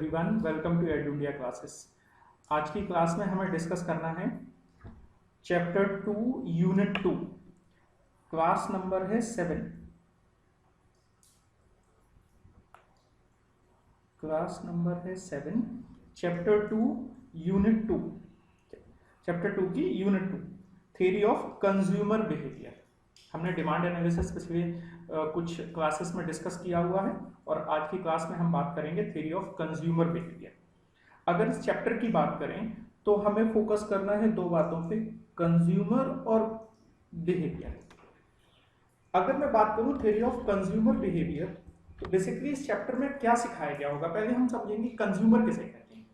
Everyone, welcome to Edu India classes. आज की class में हमें डिस्कस करना है चैप्टर 2 यूनिट 2। क्लास नंबर है 7। क्लास नंबर है 7, चैप्टर 2 यूनिट 2। चैप्टर 2 की unit 2, theory of consumer behaviour. हमने डिमांड एनालिसिस पिछले कुछ क्लासेस में डिस्कस किया हुआ है और आज की क्लास में हम बात करेंगे थ्योरी ऑफ कंज्यूमर बिहेवियर। अगर इस चैप्टर की बात करें तो हमें फोकस करना है दो बातों पे, कंज्यूमर और बिहेवियर। अगर मैं बात करूं थ्योरी ऑफ कंज्यूमर बिहेवियर तो बेसिकली इस चैप्टर में क्या सिखाया गया होगा, पहले हम समझेंगे कंज्यूमर किसे कहते हैं।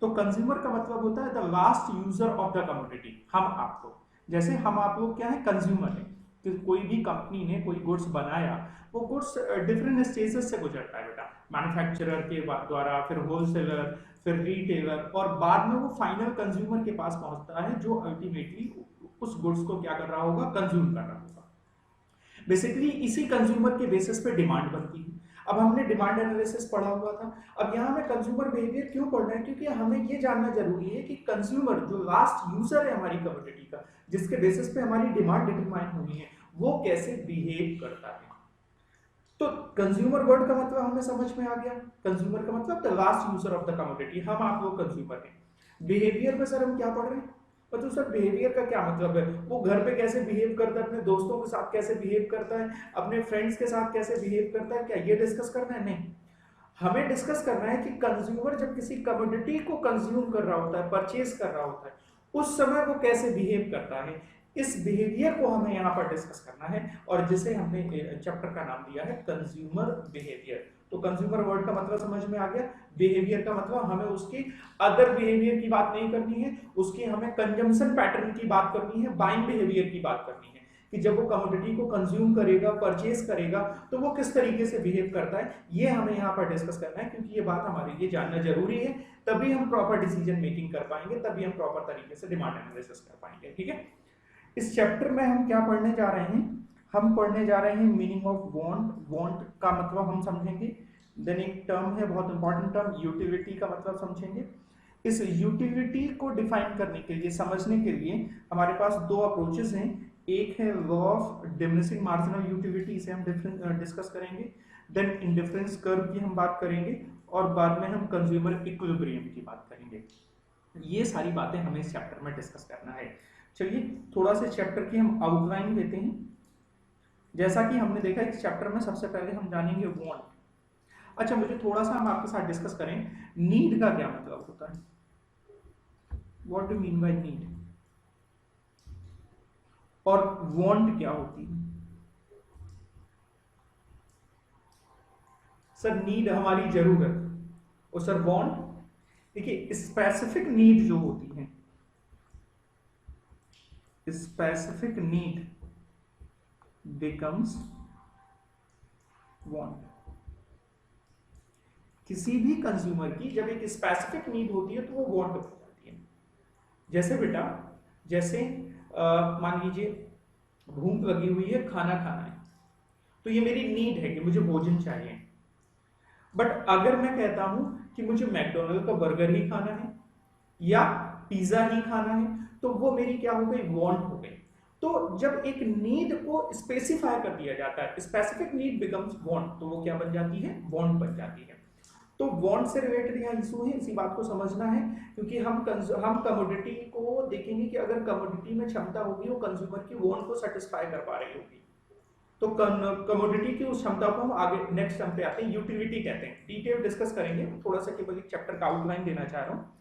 तो कंज्यूमर का मतलब होता है the last user of the commodity. हम आप लोग, जैसे हम आप लोग क्या है, कंज्यूमर है। कि कोई भी कंपनी ने कोई गुड्स बनाया, वो गुड्स डिफरेंट स्टेजेस से गुजरता है बेटा, मैन्युफैक्चरर के द्वारा, फिर होलसेलर, फिर रिटेलर, और बाद में वो फाइनल कंज्यूमर के पास पहुंचता है जो अल्टीमेटली उस गुड्स को क्या कर रहा होगा, कंज्यूम कर रहा होगा। बेसिकली इसी कंज्यूमर के बेसिस पे डिमांड बनती है। अब हमने डिमांड एनालिसिस पढ़ा हुआ था, अब यहाँ हमें कंज्यूमर बिहेवियर क्यों पढ़ना है, क्योंकि हमें ये जानना जरूरी है कि कंज्यूमर जो लास्ट यूजर है हमारी कमोडिटी का, जिसके बेसिस पे हमारी डिमांड डिटरमाइन होनी है, वो कैसे बिहेव करता है। तो कंज्यूमर वर्ड का मतलब हमें समझ में आ गया। कंज्यूमर का मतलब the last user of the commodity, हम आप लोग कंज्यूमर हैं। बिहेवियर में सर हम क्या पढ़ रहे हैं, मतलब सर बिहेवियर का क्या मतलब है, वो घर पे कैसे बिहेव करता है, अपने दोस्तों के साथ कैसे बिहेव करता है, अपने फ्रेंड्स के साथ कैसे बिहेव करता है, क्या ये डिस्कस करना है? नहीं, हमें डिस्कस करना है कि कंज्यूमर जब किसी कमोडिटी को कंज्यूम कर रहा होता है, परचेज कर रहा होता है, उस समय वो कैसे बिहेव करता है। इस बिहेवियर को हमें यहाँ पर डिस्कस करना है, और जिसे हमने चैप्टर का नाम दिया है कंज्यूमर बिहेवियर। तो कंज्यूमर वर्ड का मतलब समझ में आ गया, बिहेवियर का मतलब हमें उसकी अदर बिहेवियर की बात नहीं करनी है, उसकी हमें कंजम्पशन पैटर्न की बात करनी है, बाइंग बिहेवियर की बात करनी है कि जब वो कमोडिटी को कंज्यूम करेगा, परचेज करेगा, तो वो किस तरीके से बिहेव करता है। ये हमें यहाँ पर डिस्कस करना है, क्योंकि ये बात हमारे लिए जानना जरूरी है, तभी हम प्रॉपर डिसीजन मेकिंग कर पाएंगे, तभी हम प्रॉपर तरीके से डिमांड एनालिसिस कर पाएंगे। ठीक है, इस चैप्टर में हम क्या पढ़ने जा रहे हैं, हम पढ़ने जा रहे हैं मीनिंग ऑफ वांट। वांट का मतलब हम समझेंगे, देन एक टर्म है बहुत इंपॉर्टेंट टर्म, यूटिलिटी का मतलब समझेंगे। इस यूटिलिटी को डिफाइन करने के लिए, समझने के लिए हमारे पास दो अप्रोचेस हैं। एक है law of diminishing marginal utility, इसे हम डिस्कस करेंगे। देन इंडिफरेंस कर्व की हम बात करेंगे, और बाद में हम कंज्यूमर इक्विलिब्रियम की बात करेंगे। ये सारी बातें हमें इस चैप्टर में डिस्कस करना है। चलिए थोड़ा सा चैप्टर की हम आउटलाइन लेते हैं। जैसा कि हमने देखा इस चैप्टर में सबसे पहले हम जानेंगे वांट। अच्छा, मुझे थोड़ा सा हम आपके साथ डिस्कस करें, नीड का क्या मतलब होता है, what do mean by need, और वांट क्या होती है। सर नीड हमारी जरूरत, और सर वांट, देखिए स्पेसिफिक नीड जो होती है, स्पेसिफिक नीड बिकम्स वांट। किसी भी कंज्यूमर की जब एक स्पेसिफिक नीड होती है तो वो वांट हो जाती है। जैसे बेटा, जैसे मान लीजिए भूख लगी हुई है, खाना खाना है, तो ये मेरी नीड है कि मुझे भोजन चाहिए। बट अगर मैं कहता हूं कि मुझे मैकडोनल्ड का बर्गर ही खाना है या पिज्जा ही खाना है, तो वो मेरी क्या हो गई, वांट हो गई। तो जब एक नीड को स्पेसिफाई कर दिया जाता है, स्पेसिफिक नीड बिकम्स वांट, तो वो क्या बन जाती है, वांट बन जाती है। तो वांट से रिलेटेड यहाँ इशू है, इसी बात को समझना है, क्योंकि हम कमोडिटी को देखेंगे कि अगर कमोडिटी में क्षमता होगी, वो कंज्यूमर की वांट को सेटिस्फाई कर पा रही होगी, तो कमोडिटी की उस क्षमता को हम आगे नेक्स्ट टर्म पे आते हैं, यूटिलिटी कहते हैं। डिटेल डिस्कस करेंगे, थोड़ा सा केवल एक चैप्टर का आउटलाइन देना चाह रहा हूँ।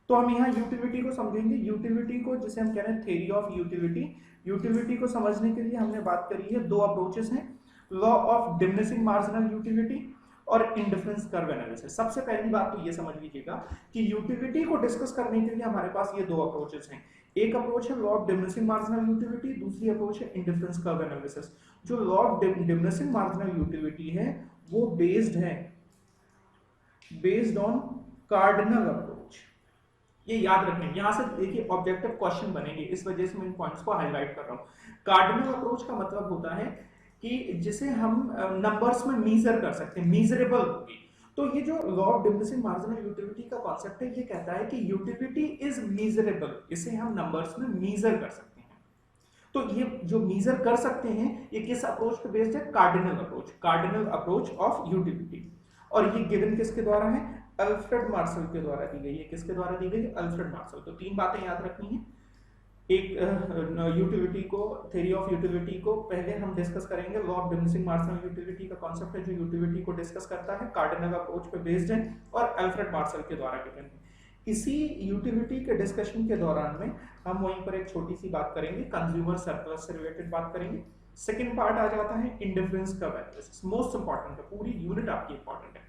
तो हम यहाँ यूटिलिटी को समझेंगे, यूटिलिटी को जिसे हम कह रहे हैं थ्योरी ऑफ यूटिलिटी। यूटिलिटी को समझने के लिए हमने बात करी है, दो अप्रोचेस हैं, law of diminishing marginal utility और इंडिफरेंस कर्व एनालिसिस। सबसे पहली बात तो ये समझ लीजिएगा कि यूटिलिटी को डिस्कस करने के लिए हमारे पास ये दो अप्रोचेस हैं। एक अप्रोच है law of diminishing marginal utility, दूसरी अप्रोच है इंडिफरेंस कर्व एनालिसिस। जो law of diminishing marginal utility है वो बेस्ड ऑन कार्डिनल अप्रोच। ये याद रखना, यहां से देखिए ऑब्जेक्टिव क्वेश्चन बनेंगे, इस वजह से मैं इन पॉइंट्स को हाईलाइट कर रहा हूं। कार्डिनल अप्रोच का मतलब होता है कि जिसे हम नंबर्स में मीजर कर सकते हैं, मीजरेबल होगी। तो ये जो law of diminishing marginal utility का कॉन्सेप्ट है, ये कहता है कि यूटिलिटी इज मीजरेबल, इसे हम नंबर्स में मीजर कर सकते हैं। तो ये जो मीजर कर सकते हैं ये किस अप्रोच पे बेस्ड है? Cardinal approach of utility. और ये गिवन किसके द्वारा है? अल्फ्रेड मार्शल के द्वारा दी गई है। किसके द्वारा दी गई है? Alfred Marshall. तो तीन बातें याद रखनी है। एक यूटिलिटी को, थ्योरी ऑफ यूटिलिटी को पहले हम डिस्कस करेंगे। Law of diminishing marginal utility का कॉन्सेप्ट है जो यूटिलिटी को डिस्कस करता है, कार्डिनल अप्रोच पे बेस्ड है और अल्फ्रेड मार्शल के द्वारा गिवन है। इसी यूटिलिटी के डिस्कशन के दौरान में हम वहीं पर एक छोटी सी बात करेंगे, कंज्यूमर सरप्लस से रिलेटेड बात करेंगे। सेकंड पार्ट आ जाता है indifference curve analysis, most important है, पूरी यूनिट आपकी इंपॉर्टेंट है।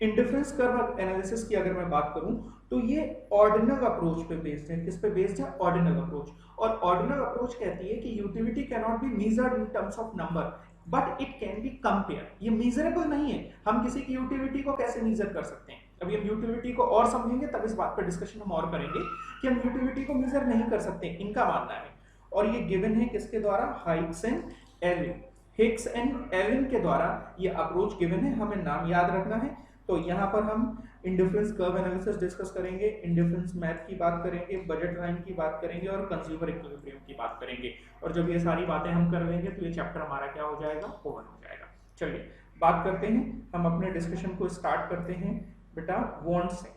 इंडिफरेंस कर्व एनालिसिस की अगर मैं बात करूं तो ये ऑर्डिनल अप्रोच पे बेस्ड है। किस पे बेस्ड है? Ordinal approach. और ऑर्डिनल अप्रोच कहती है कि utility can not be measured in terms of number but it can be compare. ये मेजरेबल नहीं है। हम किसी की यूटिलिटी को कैसे मेजर कर सकते हैं? अभी हम यूटिलिटी को और समझेंगे तब इस बात पर डिस्कशन हम और करेंगे कि हम यूटिलिटी को मेजर नहीं कर सकते, इनका मानना है। और ये गिवन है किसके द्वारा? Hicks and Allen. Hicks and Allen के द्वारा ये अप्रोच गिवन है, हमें नाम याद रखना है। तो यहाँ पर हम इंडिफरेंस कर्व एनालिसिस डिस्कस करेंगे, इंडिफरेंस मैथ की बात करेंगे, बजट लाइन की बात करेंगे और कंज्यूमर इक्विलिब्रियम की बात करेंगे। और जब ये सारी बातें हम कर लेंगे तो ये चैप्टर हमारा क्या हो जाएगा? ओवर हो जाएगा। चलिए बात करते हैं, हम अपने डिस्कशन को स्टार्ट करते हैं बेटा वांट से।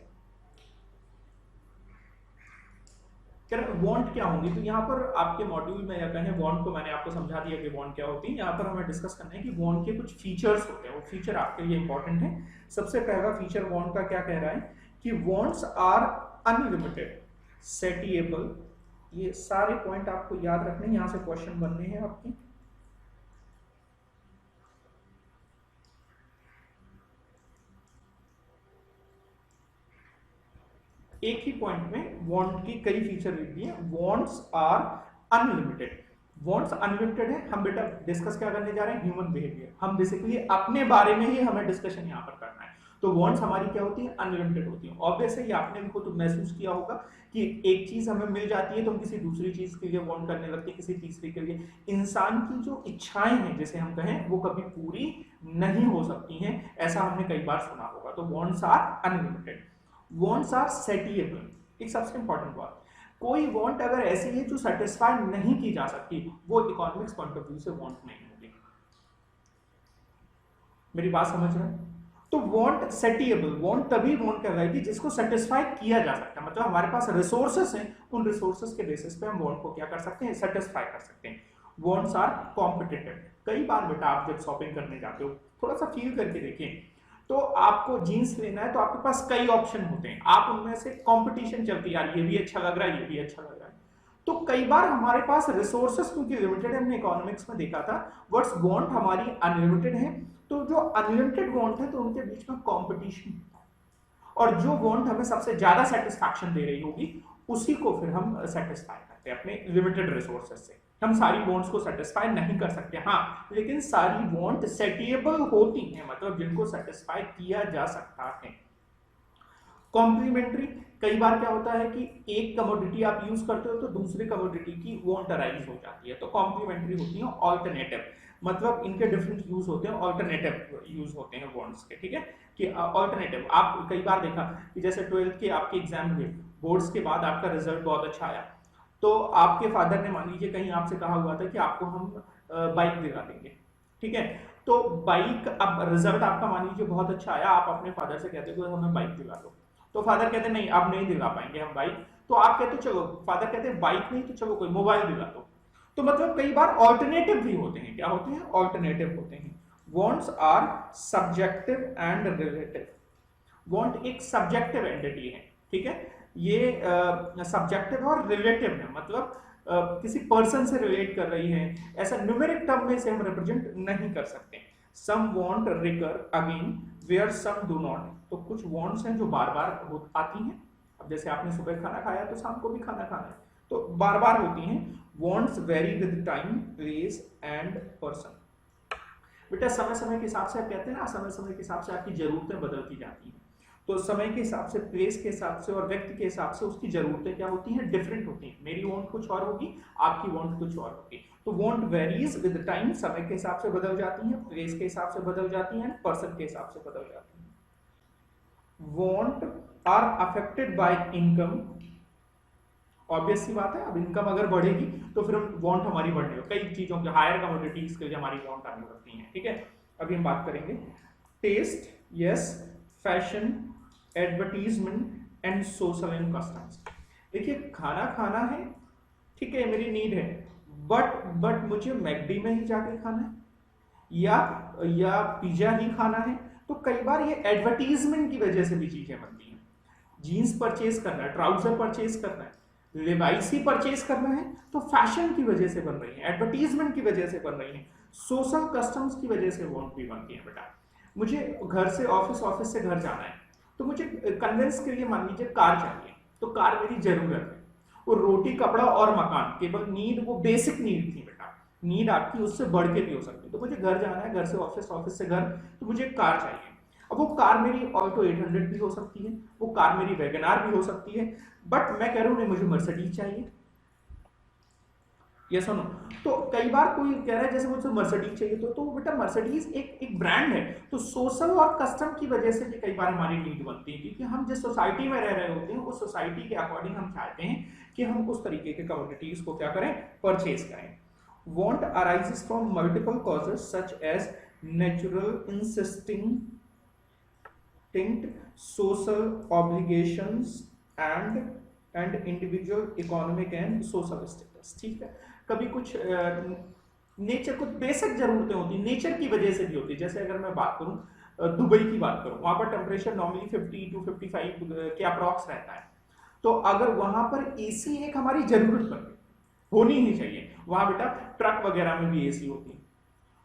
वांट क्या होंगी? तो यहाँ पर आपके मॉड्यूल में या कहें वांट को मैंने आपको समझा दिया कि वांट क्या होती है। यहाँ पर हमें डिस्कस करना है कि वांट के कुछ फीचर्स होते हैं, वो फीचर आपके लिए इंपॉर्टेंट है। सबसे पहला फीचर वांट का क्या कह रहा है कि वांट्स आर अनलिमिटेड, सेटिएबल। ये सारे पॉइंट आपको याद रखने हैं, यहाँ से क्वेश्चन बनने हैं आपके। एक ही पॉइंट में वांट की कई फीचर लिख दिए। Wants are unlimited, wants unlimited है। हम बेटा डिस्कस क्या करने जा रहे हैं? Human behaviour. हम बेसिकली अपने बारे में ही हमें डिस्कशन यहाँ पर करना है। तो वांट्स हमारी क्या होती है? अनलिमिटेड होती है। ऑब्वियसली ही आपने भी खुद महसूस किया होगा कि एक चीज हमें मिल जाती है तो हम किसी दूसरी चीज के लिए वांट करने लगते हैं, किसी तीसरी के लिए। इंसान की जो इच्छाएं हैं जैसे हम कहें वो कभी पूरी नहीं हो सकती हैं, ऐसा हमने कई बार सुना होगा। तो wants are unlimited. Wants are satiable. एक सबसे इंपॉर्टेंट बात, कोई वांट अगर ऐसी है जो सेटिस्फाई नहीं की जा सकती, वो इकोनॉमिक्स पॉइंट ऑफ व्यू से वांट नहीं होगी। मेरी बात समझ रहे हैं? तो वांट सेटिएबल, वांट तभी वांट कहलाएगी जिसको सेटिस्फाई किया जा सकता है। मतलब हमारे पास रिसोर्सेस हैं, उन रिसोर्सेस के बेसिस पे हम वांट को क्या कर सकते हैं? सेटिस्फाई कर सकते हैं। Wants are competitive. कई बार बेटा आप जब शॉपिंग करने जाते हो, थोड़ा सा फील करके देखिए, तो आपको जीन्स लेना है तो आपके पास कई ऑप्शन होते हैं, आप उनमें से कंपटीशन चलती है, यार ये भी अच्छा लग रहा है, ये भी अच्छा लग रहा है। तो कई बार हमारे पास रिसोर्सेस क्योंकि लिमिटेड है, हमने इकोनॉमिक्स में देखा था व्हाट्स वांट हमारी अनलिमिटेड है। तो जो अनलिमिटेड वांट है तो उनके बीच में कंपटीशन, और जो वांट हमें सबसे ज्यादा सेटिस्फैक्शन दे रही होगी उसी को फिर हम सेटिस्फाई करते हैं अपने लिमिटेड रिसोर्सेस से। हम सारी वांट्स को सेटिस्फाई नहीं कर सकते, हाँ, लेकिन सारी वांट सेटिएबल होती हैं, मतलब जिनको सेटिस्फाई किया जा सकता है। कॉम्प्लीमेंट्री, कई बार क्या होता है कि एक कमोडिटी आप यूज करते हो तो दूसरी कमोडिटी की वांट अराइज हो जाती है, तो कॉम्प्लीमेंट्री होती है। ऑल्टरनेटिव, मतलब इनके डिफरेंट यूज होते हैं, ऑल्टरनेटिव यूज होते हैं वांट्स के, ठीक है। कि ऑल्टरनेटिव आप कई बार देखा कि जैसे 12th के आपके एग्जाम हुए, बोर्ड्स के बाद आपका रिजल्ट बहुत अच्छा आया, तो आपके फादर ने मान लीजिए कहीं आपसे कहा हुआ था कि आपको हम बाइक दिला देंगे, ठीक है। तो बाइक, अब रिजल्ट आपका मान लीजिए बहुत अच्छा आया, आप अपने फादर से कहते हो हमें बाइक दिला दो, तो फादर कहते नहीं अब नहीं दिला पाएंगे हम बाइक। तो आप कहते चलो, फादर कहते बाइक नहीं तो चलो कोई मोबाइल दिला दो। तो मतलब कई बार ऑल्टरनेटिव भी होते हैं, क्या होते हैं? ऑल्टरनेटिव होते हैं। Wants are subjective and relative. Want एक सब्जेक्टिव एंटिटी है, ठीक है, ये सब्जेक्टिव और रिलेटिव है, मतलब किसी पर्सन से रिलेट कर रही है, ऐसा न्यूमेरिक टर्म में से हम रिप्रेजेंट नहीं कर सकते। Some want recur again where some do not. तो कुछ वांट्स हैं जो बार बार आती हैं, अब जैसे आपने सुबह खाना खाया तो शाम को भी खाना खाना है, तो बार बार होती हैं। Wants very with time, place and person. बेटा समय समय के हिसाब से आप कहते हैं ना, समय समय के हिसाब से आपकी जरूरतें बदलती जाती हैं, तो समय के हिसाब से, प्लेस के हिसाब से और व्यक्ति के हिसाब से उसकी जरूरतें क्या होती हैं? डिफरेंट होती हैं। मेरी वांट कुछ और होगी, आपकी वांट कुछ और होगी। तो वांट वेरीज विद टाइम, समय के हिसाब से बदल जाती हैं, प्लेस के हिसाब से बदल जाती हैं, पर्सन के हिसाब से बदल जाती हैं। want are affected by income, obvious सी बात है, अब इनकम अगर बढ़ेगी तो फिर वांट हमारी बढ़ने हो, कई चीजों के हायर कमोडिटीज के लिए हमारी वांट आने लगती हैं, ठीक है। अभी हम बात करेंगे taste, yes, fashion, advertisement and social and customs. देखिए खाना खाना है, ठीक है, मेरी नीड है, बट मुझे मैकडी में ही जाके खाना है या पिज्जा ही खाना है, तो कई बार ये एडवर्टीजमेंट की वजह से भी चीजें बनती हैं। जीन्स परचेज करना है, ट्राउजर परचेज करना है, लेवाइस ही परचेज करना है, तो फैशन की वजह से बन रही है, एडवर्टीजमेंट की वजह से बन रही है, सोशल कस्टम्स की वजह से वॉन्ट भी बनती है। बेटा मुझे घर से ऑफिस, ऑफिस से घर जाना है, तो मुझे कन्वेंस के लिए मान लीजिए कार चाहिए, तो कार मेरी जरूरत है। वो रोटी कपड़ा और मकान केवल नीड, वो बेसिक नीड थी बेटा, नीड आपकी उससे बढ़ के भी हो सकती है। तो मुझे घर जाना है, घर से ऑफिस, ऑफिस से घर, तो मुझे कार चाहिए। अब वो कार मेरी ऑल्टो 800 भी हो सकती है, वो कार मेरी वैगनार भी हो सकती है, बट मैं कह रहा हूं नहीं मुझे मर्सिडीज चाहिए, ये सुनो। तो कई बार कोई कह रहा है जैसे मुझे मर्सिडीज चाहिए, तो बेटा मर्सिडीज एक ब्रांड है, तो सोशल और कस्टम की वजह से भी कई बार हमारी नीड बनती है, क्योंकि हम जिस सोसाइटी में रह रहे होते हैं उस सोसाइटी के अकॉर्डिंग हम चाहते हैं कि हम उस तरीके के कमोडिटीज को क्या करें, परचेज करें। Want arises from multiple causes such as natural instinct, social obligations and individual economic and social status, ठीक है। कभी कुछ नेचर, कुछ बेसिक जरूरतें होती हैं, नेचर की वजह से भी होती है। जैसे अगर मैं बात करूं दुबई की बात करूं, वहां पर टेम्परेचर नॉर्मली 50 to 55 के अप्रॉक्स रहता है, तो अगर वहां पर एसी एक हमारी जरूरत बन गई, होनी ही चाहिए, वहां बेटा ट्रक वगैरह में भी एसी होती है,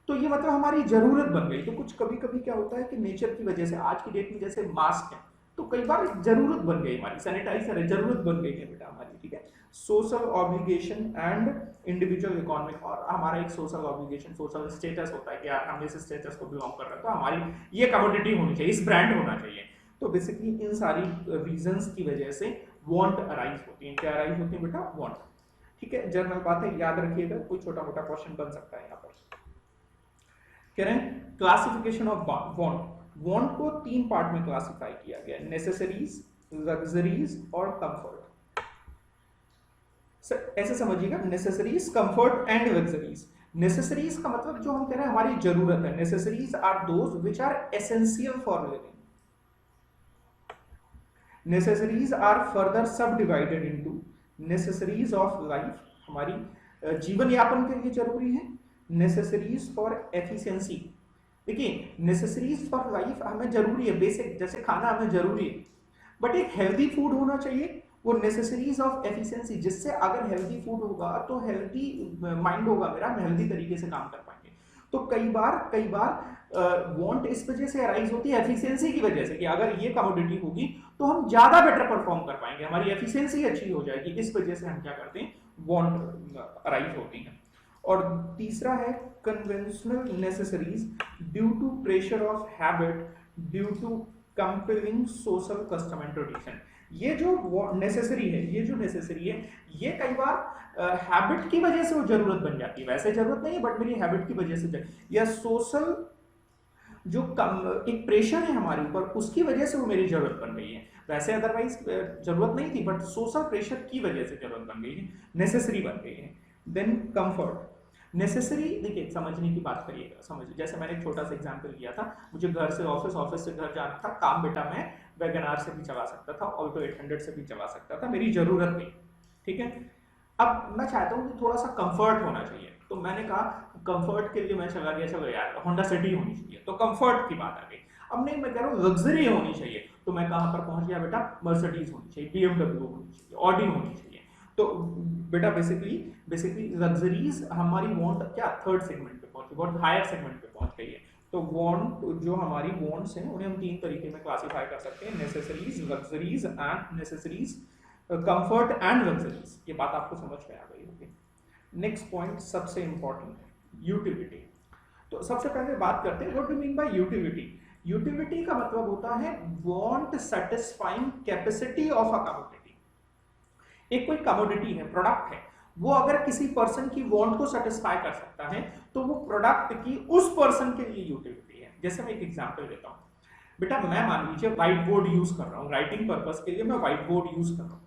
तो ये मतलब हमारी जरूरत बन गई। तो कुछ कभी कभी क्या होता है कि नेचर की वजह से, आज की डेट में जैसे मास्क है, तो कई बार जरूरत बन गई हमारी, सैनिटाइजर है, जरूरत बन गई है बेटा हमारी, ठीक है। Social obligation and individual economic, और हमारा एक सोशल ऑब्लिगेशन, सोशल स्टेटस होता है कि यार हम इस स्टेटस को बिलोंग कर रहे हैं, तो हमारी ये कमोडिटी होनी चाहिए, इस ब्रांड होना चाहिए। तो बेसिकली इन सारी रीजंस की वजह से वांट अराइज होती है। क्या अराइज होती है बेटा? वांट, ठीक है। जनरल बात है, याद रखिएगा, कोई छोटा मोटा क्वेश्चन बन सकता है यहाँ पर। कह रहे हैं क्लासिफिकेशन ऑफ वांट। वांट को 3 पार्ट में क्लासिफाई किया गया, नेसेसरीज, लग्जरीज और कंफर्ट। ऐसे समझिएगा, necessaries, comfort and luxuries. Necessaries का मतलब जो हम कह रहे हैं हमारी जरूरत है, necessaries are those which are essential for living. Necessaries are further subdivided into necessaries of life, हमारी जीवन यापन के लिए जरूरी है, नेसेसरीज फॉर एफिशिएंसी। देखिए नेसेसरीज फॉर लाइफ हमें जरूरी है, बेसिक जैसे खाना हमें जरूरी है, बट एक हेल्दी फूड होना चाहिए, वो नेसेसरीज ऑफ एफिशिएंसी, जिससे अगर हेल्दी फूड होगा तो हेल्दी माइंड होगा मेरा, हम हेल्दी तरीके से काम कर पाएंगे। तो कई बार वांट इस वजह से अराइज होती है एफिशिएंसी की वजह से, कि अगर ये कमोडिटी होगी तो हम ज्यादा बेटर परफॉर्म कर पाएंगे, हमारी एफिशिएंसी अच्छी हो जाएगी, इस वजह से हम क्या करते हैं, वांट अराइज होती है। और तीसरा है conventional necessaries due to pressure of habit, due to compelling social custom and tradition. ये जो नेसेसरी है, ये कई बार हैबिट की वजह से वो जरूरत बन जाती है, वैसे जरूरत नहीं है बट मेरी हैबिट की वजह से, या सोशल जो एक प्रेशर है हमारे ऊपर, उसकी वजह से वो मेरी जरूरत बन गई है, वैसे अदरवाइज जरूरत नहीं थी, बट सोशल प्रेशर की वजह से जरूरत बन गई है, नेसेसरी बन गई है। Then comfort. नेसेसरी, देखिए समझने की बात करिएगा, समझिए, जैसे मैंने एक छोटा सा एग्जांपल किया था, मुझे घर से ऑफिस, ऑफिस से घर जाना था, काम बेटा मैं वैगनार से भी चला सकता था, ऑल्टो 800 से भी चला सकता था, मेरी जरूरत नहीं, ठीक है। अब मैं चाहता हूँ कि थोड़ा सा कंफर्ट होना चाहिए, तो मैंने कहा कंफर्ट के लिए मैं चला गया, चलो यार होंडा सिटी होनी चाहिए, तो कंफर्ट की बात आ गई। अब नहीं, मैं कह रहा हूँ लग्जरी होनी चाहिए, तो मैं कहाँ पर पहुंच गया बेटा, मर्सिडीज होनी चाहिए, BMW होनी चाहिए, ऑडी होनी चाहिए। तो बेटा बेसिकली लग्जरीज हमारी वांट क्या थर्ड सेगमेंट पे पहुंच गई, बहुत हायर सेगमेंट पे पहुंच गई है। तो वांट, जो हमारी वांट्स हैं उन्हें हम 3 तरीके में क्लासिफाई कर सकते हैं, necessaries, luxuries and necessaries, comfort and luxuries. ये बात आपको समझ में आ गई होगी। नेक्स्ट पॉइंट सबसे इंपॉर्टेंट, यूटिलिटी। तो सबसे पहले बात करते हैं what do mean by utility. Utility का मतलब होता है want satisfying capacity of a commodity. एक कोई कमोडिटी है, प्रोडक्ट है, वो अगर किसी पर्सन की वांट को सेटिस्फाई कर सकता है तो वो प्रोडक्ट की उस पर्सन के लिए यूटिलिटी है। जैसे मैं एक एग्जांपल देता हूं, बेटा मैं मान लीजिए व्हाइट बोर्ड यूज कर रहा हूँ, राइटिंग पर्पस के लिए मैं व्हाइट बोर्ड यूज कर रहा हूँ,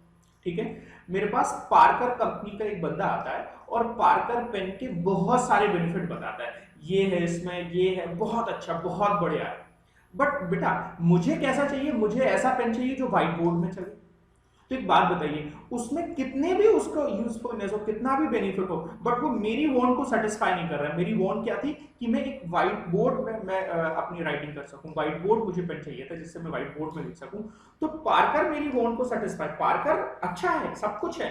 ठीक है। मेरे पास पार्कर कंपनी का एक बंदा आता है और पार्कर पेन के बहुत सारे बेनिफिट बताता है, ये है इसमें, ये है, बहुत अच्छा, बहुत बढ़िया है। बट बेटा मुझे कैसा चाहिए, मुझे ऐसा पेन चाहिए जो व्हाइट बोर्ड में चले। तो एक बात बताइए, उसमें कितने भी उसको यूजफुलनेस हो, कितना भी बेनिफिट हो, बट वो मेरी वांट को सेटिस्फाई नहीं कर रहा है। मेरी वांट क्या थी कि मैं एक व्हाइट बोर्ड में मैं अपनी राइटिंग कर सकूं, व्हाइट बोर्ड मुझे पेन चाहिए था जिससे मैं व्हाइट बोर्ड में लिख सकूं। तो पार्कर मेरी वांट को सेटिस्फाई, पार्कर अच्छा है, सब कुछ है,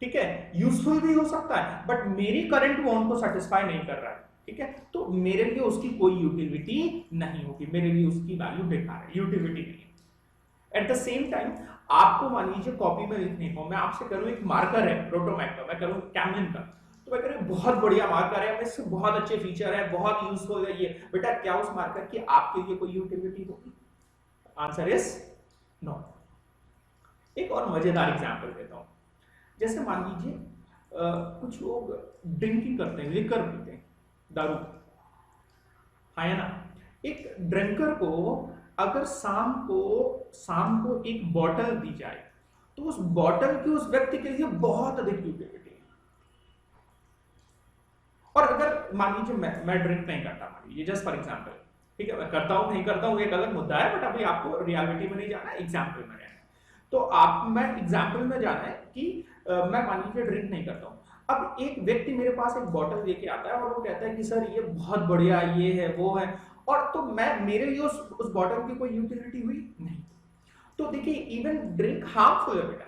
ठीक है, यूजफुल भी हो सकता है, बट मेरी करंट वांट को सेटिस्फाई नहीं कर रहा है, ठीक है। तो मेरे लिए उसकी कोई यूटिलिटी नहीं होगी, मेरे लिए उसकी वैल्यू बेकार है, यूटिलिटी नहीं है। एट द सेम टाइम आपको मान लीजिए कॉपी में लिखने को मैं आपसे करूं, एक मार्कर है प्रोटोमैक का, मैं करूं कैमलिन का, तो मैं करूं बहुत बढ़िया मार्कर है, इससे बहुत अच्छे फीचर है, बहुत यूजफुल है ये, बेटा क्या उस मार्कर की आपके लिए कोई यूटिलिटी होगी? Answer is no. एक और मजेदार एग्जांपल देता हूं, जैसे मान लीजिए कुछ लोग ड्रिंकिंग करते हैं, लिकर पीते हैं, दारू, हाँ है ना। एक ड्रिंकर को अगर शाम को एक बॉटल दी जाए तो उस बॉटल की उस व्यक्ति के लिए बहुत अधिक यूटिलिटी है। और अगर मान लीजिए मैं ड्रिंक नहीं करता, मान लीजिए जस्ट फॉर एग्जांपल, ठीक है, मैं करता हूं नहीं करता हूं एक अलग मुद्दा है, बट अभी आपको रियलिटी में नहीं जाना है, एग्जाम्पल में जाना है। तो मैं एग्जाम्पल में जाना है कि मैं मान लीजिए ड्रिंक नहीं करता हूं। अब एक व्यक्ति मेरे पास एक बॉटल लेके आता है और वो कहता है कि सर ये बहुत बढ़िया, ये है, वो है, और तो मेरे लिए उस बॉटल की कोई यूटिलिटी हुई नहीं। तो देखिए इवन ड्रिंक हार्मफुल है बेटा,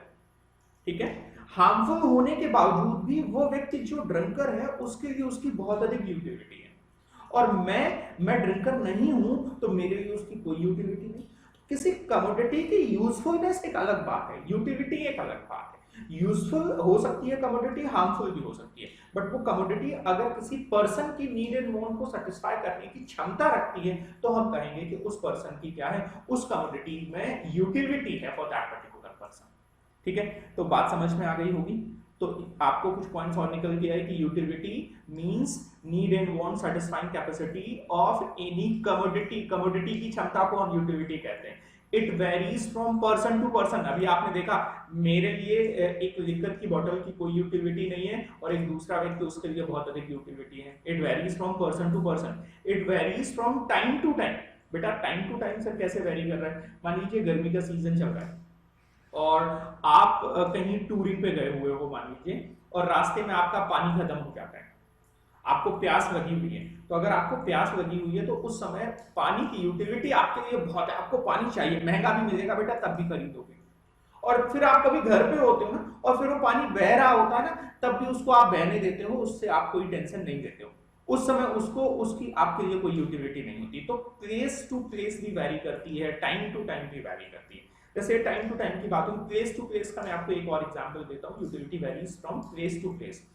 ठीक है, हार्मफुल होने के बावजूद भी वो व्यक्ति जो ड्रिंकर है उसके लिए उसकी बहुत अधिक यूटिलिटी है, और मैं ड्रिंकर नहीं हूं तो मेरे लिए उसकी कोई यूटिलिटी नहीं। किसी कमोडिटी की यूजफुलनेस एक अलग बात है, यूटिलिटी एक अलग बात है। यूजफुल हो सकती है कमोडिटी, हार्मफुल भी हो सकती है, बट वो कमोडिटी अगर किसी पर्सन की नीड एंड वांट को सेटिस्फाई करने की क्षमता रखती है तो हम कहेंगे कि उस पर्सन की क्या है, उस कमोडिटी में यूटिलिटी है फॉर दैट पर्टिकुलर पर्सन, ठीक है। तो बात समझ में आ गई होगी। तो आपको कुछ पॉइंट्स और निकल के आए कि utility means need and want satisfying capacity of any commodity, commodity की क्षमता को हम यूटिलिटी कहते हैं। It varies from person to person. अभी आपने देखा मेरे लिए एक लिकर की बोतल की कोई यूटिलिटी नहीं है और एक दूसरा व्यक्ति उसके लिए बहुत अधिक यूटिलिटी है। It varies from person to person, it varies from time to time. बेटा टाइम टू टाइम सर कैसे वेरी कर रहा है? मान लीजिए गर्मी का सीजन चल रहा है और आप कहीं टूरिंग पे गए हुए हो मान लीजिए, और रास्ते में आपका पानी खत्म हो जाता है, आपको प्यास लगी हुई है। तो अगर आपको प्यास लगी हुई है तो उस समय पानी की यूटिलिटी आपके लिए बहुत है, आपको पानी चाहिए, महंगा भी मिलेगा बेटा तब भी खरीदोगे। और फिर आप कभी घर पे होते हो ना और फिर वो पानी बह रहा होता है ना, तब भी उसको आप बहने देते हो, उससे आप कोई टेंशन नहीं देते हो। उस समय उसकी आपके लिए कोई यूटिलिटी नहीं होती। तो प्लेस टू प्लेस भी वैरी करती है, टाइम टू टाइम भी वैरी करती है। जैसे टाइम टू टाइम की बात हो, प्लेस टू प्लेस का मैं आपको एक और एग्जांपल देता हूँ। Utility varies from place to place.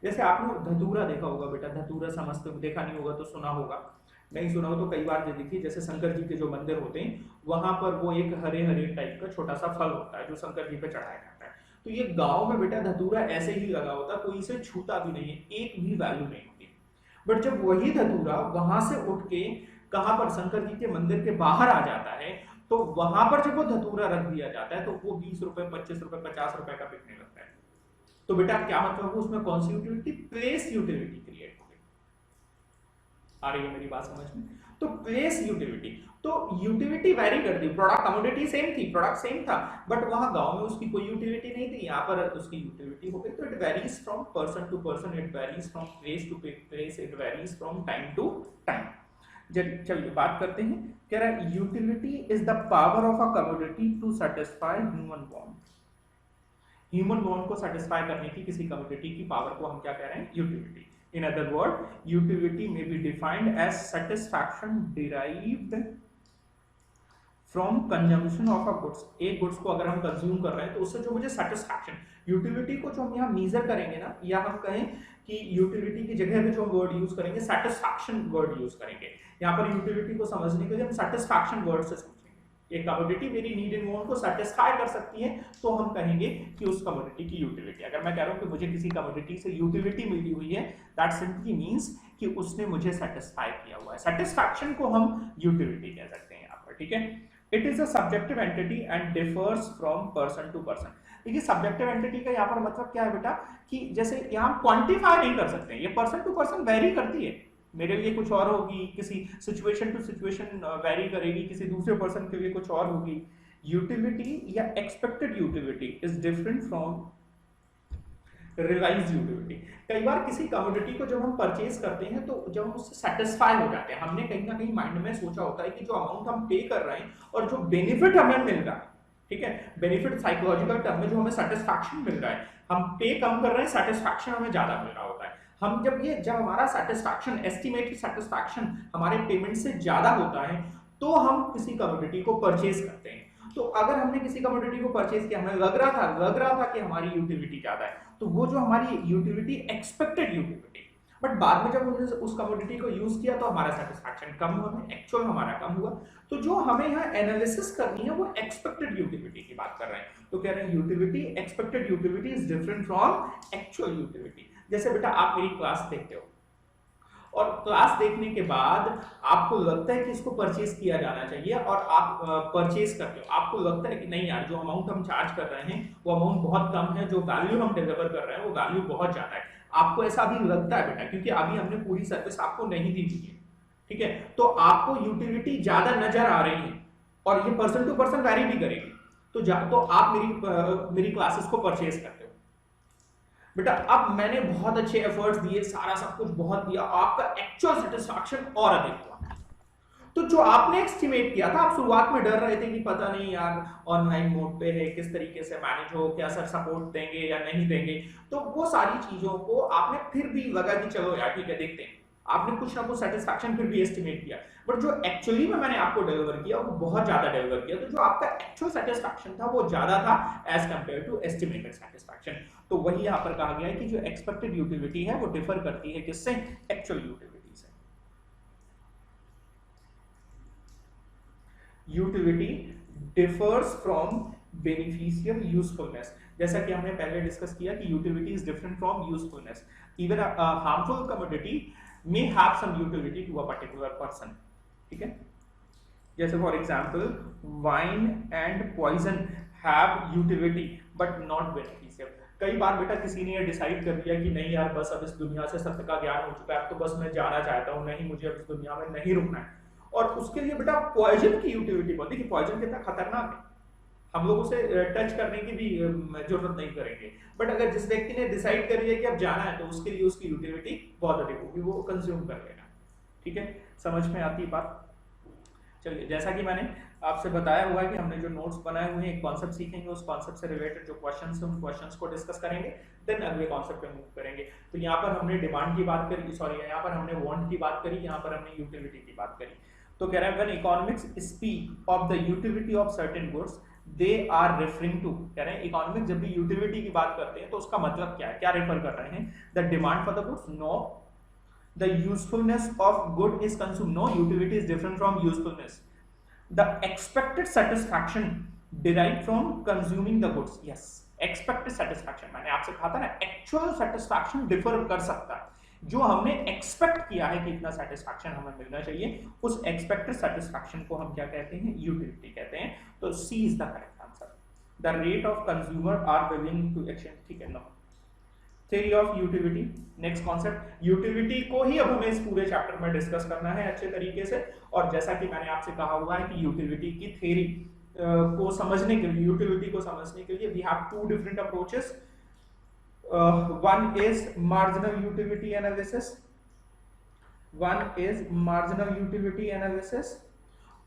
जैसे आपने धतूरा देखा होगा बेटा, धतूरा समझते हो, देखा नहीं होगा तो सुना होगा, नहीं सुना हो तो कई बार देखिए, जैसे शंकर जी के जो मंदिर होते हैं वहां पर वो एक हरे हरे टाइप का छोटा सा फल होता है जो शंकर जी पे चढ़ाया जाता है। तो ये गांव में बेटा धतूरा ऐसे ही लगा होता है, कोई इसे छूता भी नहीं है, एक भी वैल्यू नहीं होती। बट जब वही धतूरा वहां से उठ के कहां पर शंकर जी के मंदिर के बाहर आ जाता है, तो वहां पर जब वो धतूरा रख दिया जाता है तो वो 20 रुपए, 25 रुपए, 50 रुपए का बिकने लगता है। तो बेटा क्या मतलब है, उसमें कौन सी यूटिलिटी? प्लेस यूटिलिटी क्रिएट हो गई। आ रही है मेरी बात समझ में? तो प्लेस यूटिलिटी, तो यूटिलिटी वेरी करती है। प्रोडक्ट कमोडिटी सेम थी, प्रोडक्ट सेम था, बट वहां गांव में उसकी कोई यूटिलिटी नहीं थी, यहाँ पर उसकी यूटिलिटी हो गई। तो it varies from person to person, it varies from place to place, it varies from time to time. चलिए बात करते हैं। कह रहा है utility is the power of a commodity to satisfy human want. Human want को satisfy करने की किसी कमोडिटी की पावर को हम क्या कह रहे हैं? Utility. In other word, utility may be defined as satisfaction derived from consumption of a goods. एक गुड्स को अगर हम कंज्यूम कर रहे हैं तो उससे जो मुझे सेटिस्फैक्शन, यूटिलिटी को जो हम यहाँ मेजर करेंगे ना, या हम कहें कि यूटिलिटी की जगह पे जो हम वर्ड यूज करेंगे सेटिस्फैक्शन वर्ड यूज करेंगे। यहाँ पर यूटिलिटी को समझने के लिए हम सेटिस्फैक्शन वर्ड से समझेंगे। एक कमोडिटी मेरी नीड एंड वांट को सेटिस्फाई कर सकती है तो हम कहेंगे कि उस कमोडिटी की यूटिलिटी। अगर मैं कह रहा हूं कि मुझे किसी कमोडिटी से यूटिलिटी मिली हुई है, दैट सिंपली मींस कि उसने मुझे सेटिस्फाई किया हुआ है। सेटिस्फैक्शन को हम यूटिलिटी कह सकते हैं यहाँ पर, ठीक है। It is a subjective entity and differs from person to person. देखिए सब्जेक्टिव एंटिटी का यहाँ पर मतलब क्या है बेटा, कि जैसे यहाँ क्वांटिफाई नहीं कर सकते, ये पर्सन टू पर्सन वेरी करती है, मेरे लिए कुछ और होगी, किसी सिचुएशन टू सिचुएशन वेरी करेगी, किसी दूसरे पर्सन के लिए कुछ और होगी। यूटिलिटी या expected utility is different from realised utility. कई बार किसी कमोडिटी को जब हम परचेज करते हैं तो जब हम उससे सेटिस्फाई हो जाते हैं, हमने कहीं ना कहीं माइंड में सोचा होता है कि जो अमाउंट हम पे कर रहे हैं और जो बेनिफिट हमें मिल रहा है, ठीक है, बेनिफिट साइकोलॉजिकल टर्म में जो हमें सेटिस्फैक्शन मिल रहा है, हम पे कम कर रहे हैं, सेटिस्फैक्शन हमें ज्यादा मिल रहा होता है। हम जब हमारा सेटिस्फैक्शन, एस्टिमेटेड सेटिस्फैक्शन हमारे पेमेंट से ज्यादा होता है तो हम किसी कमोडिटी को परचेज करते हैं। तो अगर हमने किसी कमोडिटी को परचेज किया, हमें लग रहा था कि हमारी यूटिलिटी ज्यादा है, तो वो जो हमारी यूटिलिटी एक्सपेक्टेड यूटिलिटी, बट बाद में जब हमने उस कमोडिटी को यूज किया तो हमारा सेटिस्फैक्शन कम हुआ, एक्चुअल हमारा कम हुआ। तो जो हमें यहाँ एनालिसिस करनी है वो एक्सपेक्टेड यूटिलिटी की बात कर रहे हैं। तो कह रहे हैं utility, expected utility is different from actual utility. जैसे बेटा आप मेरी क्लास देखते हो और क्लास देखने के बाद आपको लगता है कि इसको परचेज किया जाना चाहिए और आप परचेज करते हो, आपको लगता है कि नहीं यार जो अमाउंट हम चार्ज कर रहे हैं वो अमाउंट बहुत कम है, जो वैल्यू हम डिलीवर कर रहे हैं वो वैल्यू बहुत ज्यादा है। आपको ऐसा अभी लगता है बेटा, क्योंकि अभी हमने पूरी सर्विस आपको नहीं दी हुई है, ठीक है, तो आपको यूटिलिटी ज्यादा नजर आ रही है और ये पर्सन टू पर्सन वैरी भी करेगी। तो आप मेरी क्लासेस को परचेज करते हो बेटा। अब मैंने बहुत अच्छे एफर्ट्स दिए, सारा सब कुछ बहुत दिया, आपका एक्चुअल सेटिस्फैक्शन और अधिक हुआ। तो जो आपने एस्टिमेट किया था, आप शुरुआत में डर रहे थे कि पता नहीं यार ऑनलाइन मोड पे है, किस तरीके से मैनेज हो, क्या सर सपोर्ट देंगे या नहीं देंगे, तो वो सारी चीजों को आपने फिर भी लगा कि चलो यार ठीक है देखते हैं, आपने कुछ ना कुछ सेटिस्फैक्शन फिर भी एस्टिमेट किया, बट जो एक्चुअली में मैंने आपको डिलीवर किया वो बहुत ज्यादा डिलीवर किया। तो जो आपका एक्चुअल सेटिस्फैक्शन था वो ज्यादा था as compare to estimated satisfaction. तो वही यहाँ पर कहा गया है कि जो एक्सपेक्टेड यूटिलिटी है वो डिफर करती है किससे, एक्चुअल यूटिलिटी से। Utility differs from beneficial usefulness. जैसा कि हमने पहले डिस्कस किया कि utility is different from usefulness. Even harmful commodity may have some utility to a particular person, ठीक है। जैसे for example wine and poison have utility but not beneficial. कई बार बेटा किसी ने ये डिसाइड कर लिया कि नहीं यार बस अब इस दुनिया से सत्य का ज्ञान हो चुका है, अब तो बस मैं जाना चाहता हूँ, नहीं मुझे अब इस दुनिया में नहीं रुकना है, और उसके लिए बेटा पॉइजन की यूटिलिटी बहुत, देखिए पॉइजन कितना खतरनाक है, हम लोग उसे टच करने की भी जरूरत नहीं करेंगे, बट अगर जिस व्यक्ति ने डिसाइड कर लिया कि अब जाना है तो उसके लिए उसकी यूटिलिटी बहुत अधिक होगी, वो कंज्यूम कर लेगा, ठीक है। समझ में आती बात। चलिए जैसा कि मैंने आपसे बताया हुआ है कि हमने जो नोट्स बनाए हुए हैं, एक कॉन्सेप्ट सीखेंगे, उस कॉन्सेप्ट से रिलेटेड जो क्वेश्चंस हैं उन क्वेश्चंस को डिस्कस करेंगे, देन अगले कॉन्सेप्ट पे मूव करेंगे। तो यहाँ पर हमने डिमांड की बात करी, सॉरी यहाँ पर हमने वांट की बात करी, यहाँ पर हमने यूटिलिटी की बात करी। तो कह रहा है when economics speak of the utility of certain goods they are referring to, कह रहे हैं इकोनॉमिक्स जब भी यूटिलिटी की बात करते हैं तो उसका मतलब क्या है, क्या रेफर कर रहे हैं, the demand for the goods, no, the usefulness of good is consume, no, utility is different from usefulness, the expected satisfaction derive from consuming the goods, yes, expected satisfaction, मैंने आपसे कहा था ना एक्चुअल सेटिस्फैक्शन डिफर कर सकता है, जो हमने एक्सपेक्ट किया है कि इतना सेटिस्फैक्शन हमें मिलना चाहिए, उस एक्सपेक्टेड सेटिस्फैक्शन को हम क्या कहते हैं, यूटिलिटी कहते हैं। तो C is the correct answer. The rate of consumer are willing to exchange, ठीक है, no. Theory of utility, next concept, utility को ही अब हमें इस पूरे चैप्टर में डिस्कस करना है अच्छे तरीके से, और जैसा कि मैंने आपसे कहा हुआ है कि यूटिलिटी की थ्योरी को समझने के लिए, यूटिलिटी को समझने के लिए we have two different approaches. One is marginal utility analysis. One is marginal utility analysis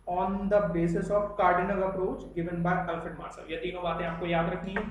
on the basis of cardinal approach given by Alfred Marshall. ये तीनों बातें आपको याद रखनी है।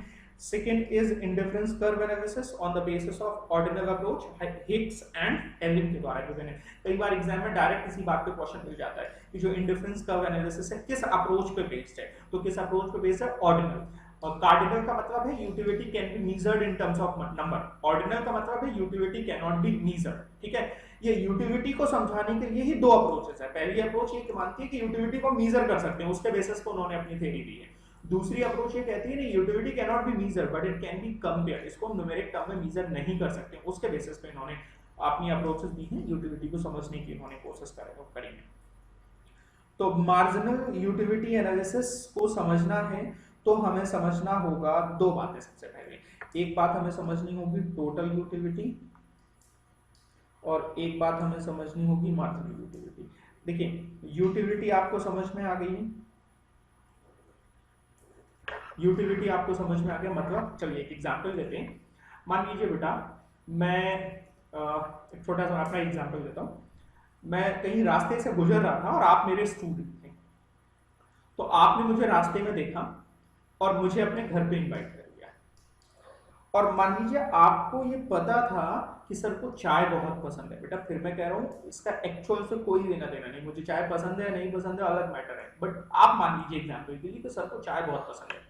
Second is indifference curve analysis on the basis of ordinal approach, Hicks and Elling के द्वारा given है। कई बार एग्जाम में डायरेक्ट इसी बात पे क्वेश्चन मिल जाता है कि जो इंडिफरेंस कर्व एनालिसिस है किस अप्रोच पे बेस्ड है, तो किस अप्रोच पे बेस्ड है, ऑर्डिनल। और कार्डिनल का मतलब है utility can be measured in terms of number, ordinal का मतलब है utility can not be measured, ठीक है। ये यूटिलिटी को समझाने के लिए ही दो अप्रोचेस है। पहली अप्रोच ये मानती है कि यूटिलिटी को मेजर कर सकते हैं, उसके बेसिस पर उन्होंने अपनी थ्योरी दी है। दूसरी अप्रोच ये कहती है नहीं, utility can not be measured but it can be compared, इसको हम न्यूमेरिक टर्म में मेजर नहीं कर सकते, उसके बेसिस पे इन्होंने अपनी अप्रोचेस दी हैं, यूटिलिटी को समझने की इन्होंने कोशिश करी है। तो मार्जिनल यूटिलिटी एनालिसिस को समझना है तो हमें समझना होगा दो बातें। सबसे पहले एक बात हमें समझनी होगी टोटल यूटिलिटी, और एक बात हमें समझनी होगी मार्जिनल यूटिलिटी। देखिए यूटिलिटी आपको समझ में आ गई, यूटिलिटी आपको समझ में आ गया मतलब चलिए एक एग्जांपल लेते हैं। मान लीजिए बेटा मैं एक छोटा सा अपना एग्जांपल देता हूँ। मैं कहीं रास्ते से गुजर रहा था और आप मेरे स्टूडेंट थे, तो आपने मुझे रास्ते में देखा और मुझे अपने घर पे इनवाइट कर लिया। और मान लीजिए आपको ये पता था कि सर को चाय बहुत पसंद है। बेटा फिर मैं कह रहा हूँ इसका एक्चुअल से कोई लेना देना नहीं, मुझे चाय पसंद है नहीं पसंद है अलग मैटर है, बट आप मान लीजिए एग्जाम्पल के लिए कि सर को चाय बहुत पसंद है।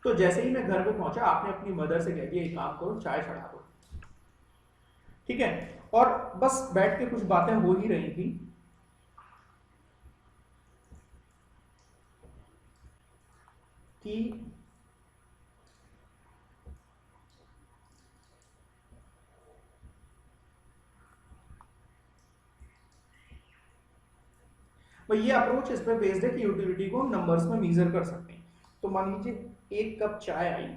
तो जैसे ही मैं घर पे पहुंचा आपने अपनी मदर से कह दिया एक काम करो चाय चढ़ा दो, ठीक है। और बस बैठ के कुछ बातें हो ही रही थी कि भाई ये अप्रोच इस पे बेस्ड है कि यूटिलिटी को नंबर्स में मेजर कर सकते हैं। तो मान लीजिए एक कप चाय आई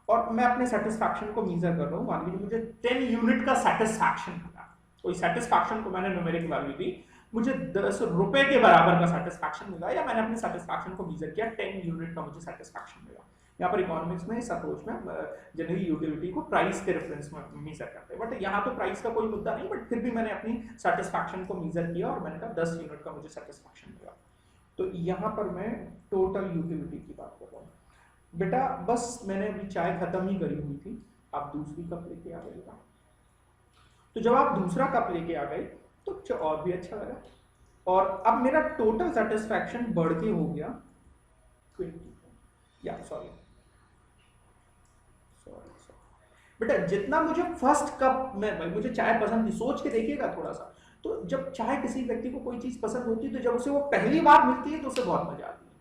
और मैं अपने सेटिस्फैक्शन को मेजर कर रहा हूँ। मान लीजिए मुझे 10 यूनिट का सेटिस्फैक्शन मिला, कोई सेटिस्फैक्शन को मैंने न्यूमेरिक वैल्यू दी, मुझे 10 रुपए के बराबर का सेटिस्फैक्शन मिला, या मैंने अपने सेटिस्फैक्शन को मेजर किया 10 यूनिट का मुझे सेटिस्फैक्शन मिला। यहाँ पर इकोनॉमिक्स में इस अप्रोच में जनरली यूटिलिटी को प्राइस के रेफरेंस में मेजर करते हैं, बट यहाँ तो प्राइस का कोई मुद्दा नहीं, बट फिर भी मैंने अपनी सेटिस्फैक्शन को मेजर किया और मैंने कहा 10 यूनिट का मुझे सेटिस्फैक्शन मिला। तो यहाँ पर मैं टोटल यूटिलिटी की बात कर रहा हूँ। बेटा बस मैंने अभी चाय खत्म ही करी हुई थी, आप दूसरी कप लेके आ गए। तो जब आप दूसरा कप लेके आ गए तो कुछ और भी अच्छा लगा, और अब मेरा टोटल सेटिस्फैक्शन बढ़ के हो गया 20, या सॉरी बेटा जितना मुझे फर्स्ट कप में, भाई मुझे चाय पसंद थी, सोच के देखिएगा थोड़ा सा, तो जब चाय किसी व्यक्ति को कोई चीज पसंद होती है तो जब उसे वो पहली बार मिलती है तो उसे बहुत मजा आती है,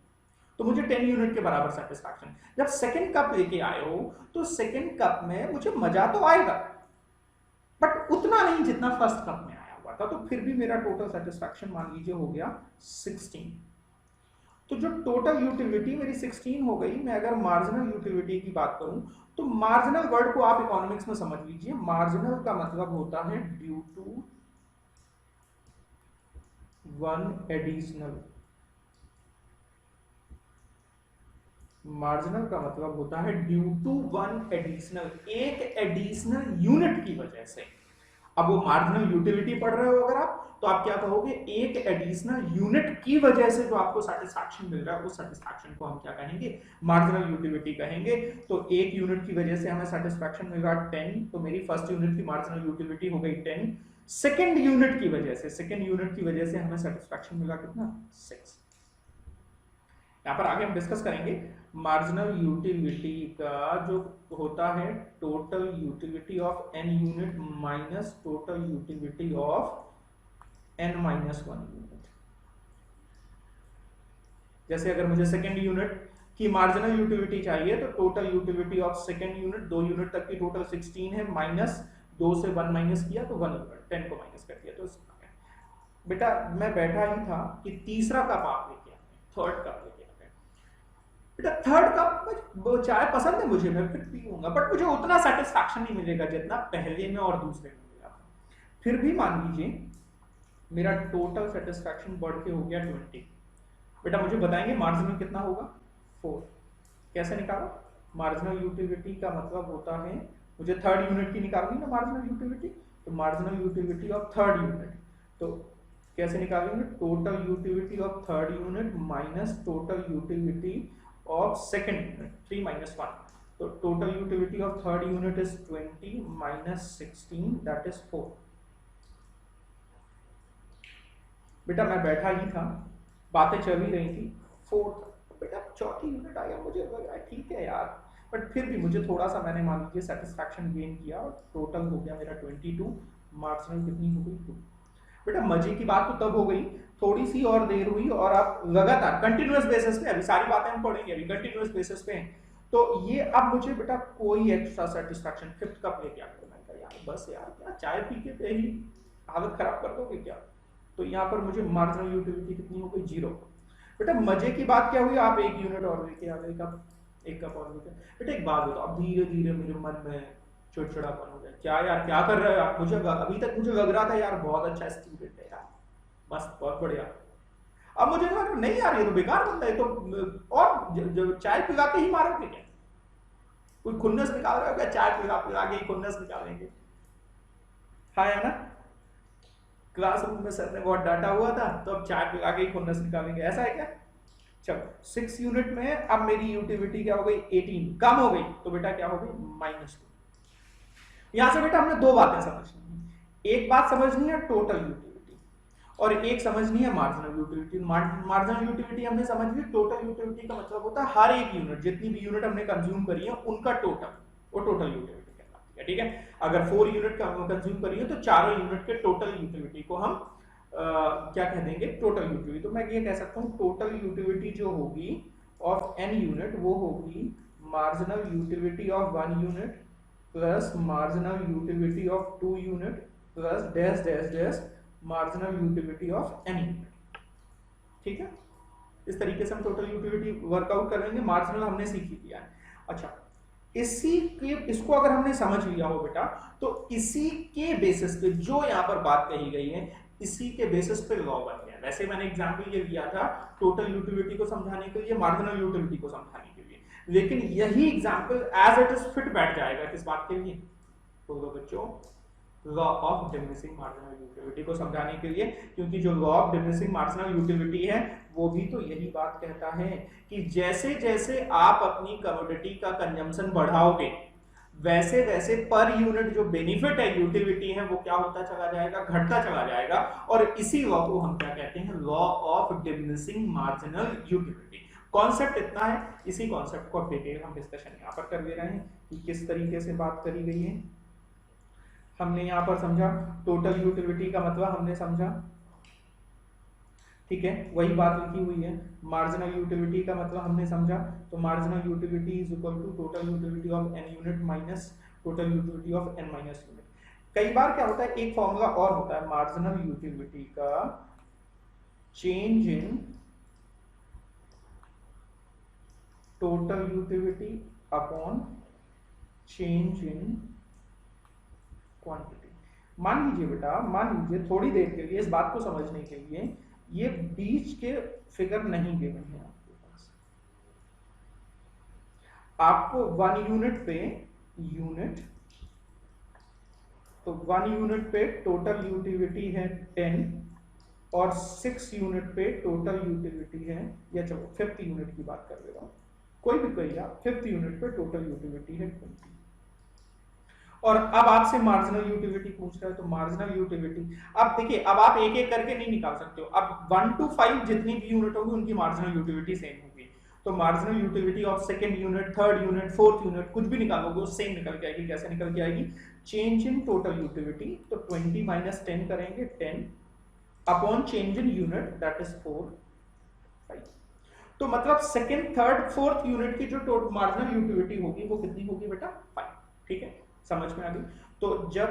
तो मुझे 10 यूनिट के बराबर सेटिस्फैक्शन। जब सेकंड कप लेके आए हो तो सेकंड कप में मुझे मजा तो आएगा बट उतना नहीं जितना फर्स्ट कप में आया हुआ था, तो फिर भी मेरा टोटल सेटिस्फैक्शन मान लीजिए हो गया 16। तो जो टोटल यूटिलिटी मेरी 16 हो गई। मैं अगर मार्जिनल यूटिलिटी की बात करूं तो मार्जिनल वर्ड को आप इकोनॉमिक्स में समझ लीजिए, मार्जिनल का मतलब होता है due to one additional. Marginal का मतलब होता है ड्यू टू वन एडिशनल, एक एडिशनल यूनिट की वजह से। अब वो मार्जिनल यूटिलिटी पढ़ रहे हो अगर आप, तो आप क्या कहोगे, एक एडिशनल यूनिट की वजह से जो आपको सेटिस्फैक्शन मिल रहा है उस सेटिस्फैक्शन को हम क्या कहेंगे, मार्जिनल यूटिलिटी कहेंगे। तो एक यूनिट की वजह से हमें सेटिस्फैक्शन मिल रहा 10, तो मेरी फर्स्ट यूनिट की मार्जिनल यूटिलिटी हो गई 10। सेकेंड यूनिट की वजह से, सेकेंड यूनिट की वजह से हमें सेटिस्फैक्शन मिला कितना, 6। यहाँ पर आगे हम डिस्कस करेंगे मार्जिनल यूटिलिटी का जो होता है total utility of n unit minus total utility of n minus 1 unit. जैसे अगर मुझे सेकेंड यूनिट की मार्जिनल यूटिलिटी चाहिए तो total utility of second unit, 2 unit तक की टोटल 16 है, माइनस 2 से 1 माइनस किया तो 1 यूनिट, 10 को माइनस कर दिया। तो बेटा मैं बैठा ही था कि तीसरा कप आप लेके आए, थर्ड कप लेके आए। बेटा थर्ड कप चाय पसंद है मुझे, मैं फिर पीऊंगा, बट मुझे उतना सेटिस्फैक्शन नहीं मिलेगा जितना पहले में और दूसरे में मिला था। फिर भी मान लीजिए मेरा टोटल सेटिस्फैक्शन बढ़ के हो गया 20। बेटा मुझे बताएंगे मार्जिनल कितना होगा, 4। कैसे निकालो, मार्जिनल यूटिलिटी का मतलब होता है मुझे थर्ड यूनिट की निकालनी ना मार्जिनल यूटिलिटी, तो marginal utility of third unit, तो कैसे निकालेंगे, total utility of third unit minus total utility of second unit, 3 minus 1, तो total utility of third unit is 20 minus 16 that is 4। बेटा मैं बैठा ही था, बातें चल ही रही थी, 4 बेटा चौथी यूनिट आया, मुझे लगा ठीक है यार, बट फिर भी मुझे थोड़ा सा मैंने मान लीजिए सेटिस्फैक्शन गेन किया और टोटल हो गया मेरा 22, मार्जिनल कितनी हो गई 2। बेटा मजे की बात तो तब हो गई, थोड़ी सी और देर हुई और आप लगातार कंटिन्यूअस बेसिस पे, अभी सारी बातें हम पढ़ेंगे अभी कंटिन्यूअस बेसिस पे, तो ये अब मुझे बेटा कोई एक्स्ट्रा सेटिस्फैक्शन, फिफ्थ कप लेके आ गया। मैंने कहा यार बस यार क्या चाय पी के ही हालत खराब कर दोगे क्या, तो यहाँ पर मुझे मार्जिनल यूटिलिटी कितनी हो गई, 0। बेटा मजे की बात क्या हुई, आप 1 यूनिट और लेके आ गए, एक कप और लेके। बेटा एक बात बताओ, अब धीरे धीरे मेरे मन में चिड़चिड़ापन हो गया, क्या यार क्या कर रहे हो आप, मुझे अभी तक मुझे लग रहा था यार बहुत अच्छा स्टूडेंट है यार, मस्त बहुत बढ़िया। अब मुझे लगा नहीं यार ये तो बेकार बंदा है, तो और चाय पिला के ही मारोगे क्या, कोई खुन्नस निकाल रहे हो क्या, चाय पिला पिला के ही खुन्नस निकालेंगे। हाँ या ना, क्लासरूम में सर ने बहुत डांटा हुआ था तो अब चाय पिला के ही खुन्नस निकालेंगे, ऐसा है क्या। चलो 6 यूनिट में अब मेरी यूटिलिटी क्या हो गई, 18 कम हो गई, तो बेटा क्या हो गई, -2। यहां से बेटा हमने दो बातें समझनी है, एक बात समझनी है टोटल यूटिलिटी और एक समझनी है मार्जिनल यूटिलिटी। मार्जिनल यूटिलिटी हमने समझ ली, टोटल यूटिलिटी का मतलब होता है हर एक यूनिट, जितनी भी यूनिट हमने कंज्यूम करी है उनका टोटल, वो टोटल यूटिलिटी कहलाती है, ठीक है। अगर 4 यूनिट कंज्यूम करी है तो चारों यूनिट के टोटल यूटिलिटी को हम क्या कह देंगे, टोटल यूटिलिटी। तो मैं ये कह सकता हूँ टोटल यूटिलिटी जो होगी ऑफ n यूनिट वो होगी marginal utility of 1 unit plus marginal utility of 2 unit plus dash dash dash marginal utility of n unit, ठीक है। इस तरीके से हम टोटल यूटिलिटी वर्कआउट करेंगे, मार्जिनल हमने सीख ही लिया है। अच्छा, इसी के इसको अगर हमने समझ लिया हो बेटा, तो इसी के बेसिस पे जो यहाँ पर बात कही गई है, इसी के बेसिस पे लॉ बन गया। वैसे मैंने एग्जांपल ये लिया था टोटल यूटिलिटी को समझाने के लिए, मार्जिनल यूटिलिटी को समझाने के लिए, लेकिन यही example as it is fit बैठ जाएगा किस बात के लिए, बोलो बच्चों, law of diminishing marginal utility को समझाने के लिए। क्योंकि जो law of diminishing marginal utility है वो भी तो यही बात कहता है कि जैसे जैसे आप अपनी कमोडिटी का कंजम्पशन बढ़ाओगे वैसे वैसे पर यूनिट जो बेनिफिट है, यूटिलिटी है, वो क्या होता चला जाएगा, घटता चला जाएगा। और इसी लॉ को हम क्या कहते हैं, law of diminishing marginal utility. Concept इतना है, इसी कॉन्सेप्ट को डिटेल हम डिस्कशन यहाँ पर कर ले रहे हैं कि किस तरीके से बात करी गई है। हमने यहाँ पर समझा टोटल यूटिलिटी का मतलब हमने समझा, ठीक है, वही बात लिखी हुई है। मार्जिनल यूटिलिटी का मतलब हमने समझा, तो marginal utility is equal to total utility of n unit minus total utility of n minus unit. कई बार क्या होता है, एक फॉर्मूला और होता है मार्जिनल यूटिलिटी का, change in total utility upon change in quantity. मान लीजिए बेटा, मान लीजिए थोड़ी देर के लिए इस बात को समझने के लिए, ये बीच के फिगर नहीं गिवन है आपके पास, आपको 1 यूनिट पे यूनिट, तो 1 यूनिट पे टोटल यूटिलिटी है 10 और 6 यूनिट पे टोटल यूटिलिटी है, या चलो 5th यूनिट की बात कर ले रहा हूं, कोई भी कहिए, 5th यूनिट पे टोटल यूटिलिटी है 20। और अब आपसे मार्जिनल यूटिलिटी पूछ रहा है, तो मार्जिनल यूटिलिटी, अब देखिए, अब आप एक एक करके नहीं निकाल सकते हो, अब 1 to 5 जितनी भी यूनिट होगी उनकी मार्जिनल यूटिलिटी सेम होगी। तो marginal utility of 2nd unit, 3rd unit, 4th unit, कुछ भी निकालोगे वो सेम निकल के आएगी। कैसे निकल के आएगी, चेंज इन टोटल यूटिलिटी, तो 20 माइनस 10 करेंगे 10 upon change in unit, that is 4 5। तो मतलब 2nd, 3rd, 4th यूनिट की जो मार्जिनल यूटिलिटी होगी वो कितनी होगी बेटा, 5, ठीक है, समझ में आ गई। तो जब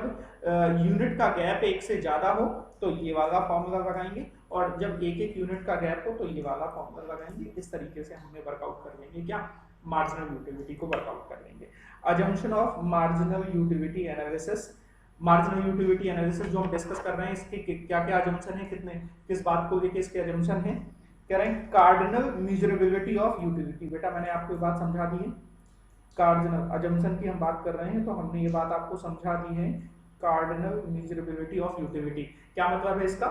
यूनिट का गैप 1 से ज्यादा हो तो ये वाला फॉर्मूला लगाएंगे, और जब एक एक यूनिट का गैप हो तो ये वाला फॉर्मूला लगाएंगे। इस तरीके से हमने वर्कआउट कर लेंगे, क्या, मार्जिनल यूटिलिटी को वर्कआउट कर लेंगे। Assumption of marginal utility analysis. Marginal utility analysis जो हम डिस्कस कर रहे हैं, इसके क्या क्या अजम्पशन है, कितने किस बात को लेके इसके अजम्पशन है, कह रहे हैं कार्डिनल मेजरेबिलिटी ऑफ यूटिलिटी। बेटा मैंने आपको ये बात समझा दी है, कार्डिनल अजम्पशन की हम बात कर रहे हैं, तो हमने ये बात आपको समझा दी है, कार्डिनल मेजरेबिलिटी ऑफ यूटिलिटी। क्या मतलब है इसका,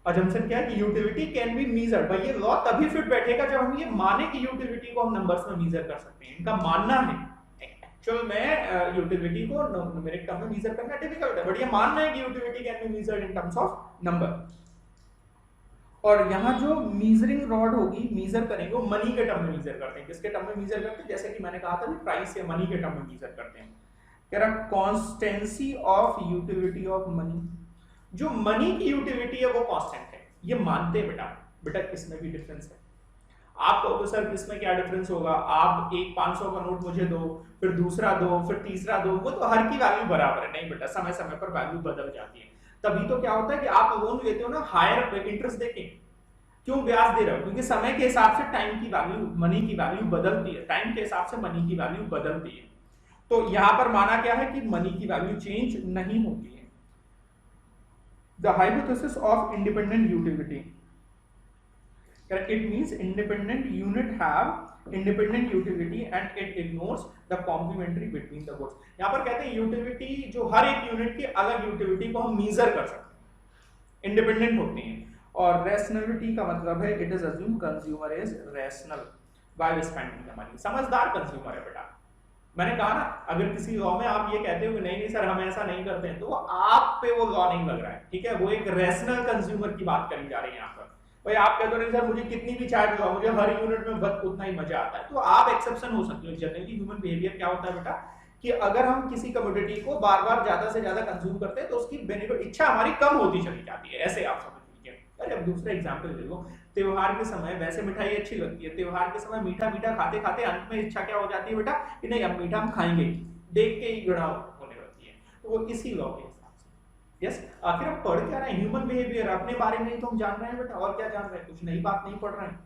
अजम्पशन क्या है कि यूटिलिटी कैन बी मेजर्ड। भाई ये लॉ तभी फिट बैठेगा जब हम ये माने कि यूटिलिटी को हम नंबर्स में मेजर कर सकते हैं। इनका मानना है, एक्चुअल में यूटिलिटी को न्यूमेरिक टर्म में मेजर करना डिफिकल्ट है, बट ये मानना है कि utility can be measured in terms of number. और यहाँ जो मीजरिंग रॉड होगी, मेजर करेंगे, वो मनी के टर्म में मेजर करते हैं। किसके टर्म में मेजर करते हैं, जैसे कि मैंने कहा था कि प्राइस या मनी के टर्म में मेजर करते हैं। कह रहा constituency of utility of money, जो मनी की यूटिलिटी है वो कांस्टेंट है, ये मानते हैं बेटा। बेटा इसमें भी डिफरेंस है। आप कहोगे सर इसमें क्या डिफरेंस होगा, आप एक 500 का नोट मुझे दो, फिर दूसरा दो, फिर तीसरा दो, वो तो हर की वैल्यू बराबर है। नहीं बेटा, समय समय पर वैल्यू बदल जाती है। तभी तो क्या होता है कि आप लोन लेते हो ना हायर इंटरेस्ट देके। क्यों ब्याज दे रहे हो? क्योंकि समय के हिसाब से टाइम की वैल्यू, मनी की वैल्यू बदलती है, टाइम के हिसाब से मनी की वैल्यू बदलती है। तो यहां पर माना क्या है कि मनी की वैल्यू चेंज नहीं होती है। The hypothesis of independent utility, it means independent unit have independent utility and it ignores the complementary between the goods। यहाँ पर कहते हैं यूटिलिटी जो हर एक यूनिट की अलग यूटिलिटी को हम मीजर कर सकते हैं, इंडिपेंडेंट होते हैं। और रेशनलिटी का मतलब है it is assume consumer is rational while spending the money. समझदार कंज्यूमर है बेटा। मैंने कहा ना, अगर किसी लॉ में आप ये कहते हो कि नहीं नहीं सर हम ऐसा नहीं करते हैं, तो आप पे वो लॉ नहीं लग रहा है, ठीक है। वो एक रेशनल कंज्यूमर की बात करी जा रही है यहाँ पर। भाई आप कहते हो नहीं सर मुझे कितनी भी चाय पिलाओ, मुझे हर यूनिट में बस उतना ही मजा आता है, तो आप एक्सेप्शन हो सकते हो। जनरली ह्यूमन बिहेवियर क्या होता है बेटा कि अगर हम किसी कमोडिटी को बार बार ज्यादा से ज्यादा कंज्यूम करते हैं तो उसकी बेनिफिट इच्छा हमारी कम होती चली जाती है, ऐसे आप समझ लीजिए। अरे अब दूसरा एग्जांपल ले लो, त्योहार के समय वैसे मिठाई अच्छी लगती है, त्योहार के समय मीठा मीठा खाते खाते अंत में इच्छा क्या हो जाती है बेटा कि नहीं अब मीठा हम खाएंगे, देख के ही घृणा होने लगती है। तो वो इसी लॉ के हिसाब से। यस, आखिर हम पढ़ क्या रहे हैं? ह्यूमन बिहेवियर, अपने बारे में ही तो हम जान रहे हैं बेटा, और क्या जान रहे हैं? कुछ नई बात नहीं पढ़ रहे हैं।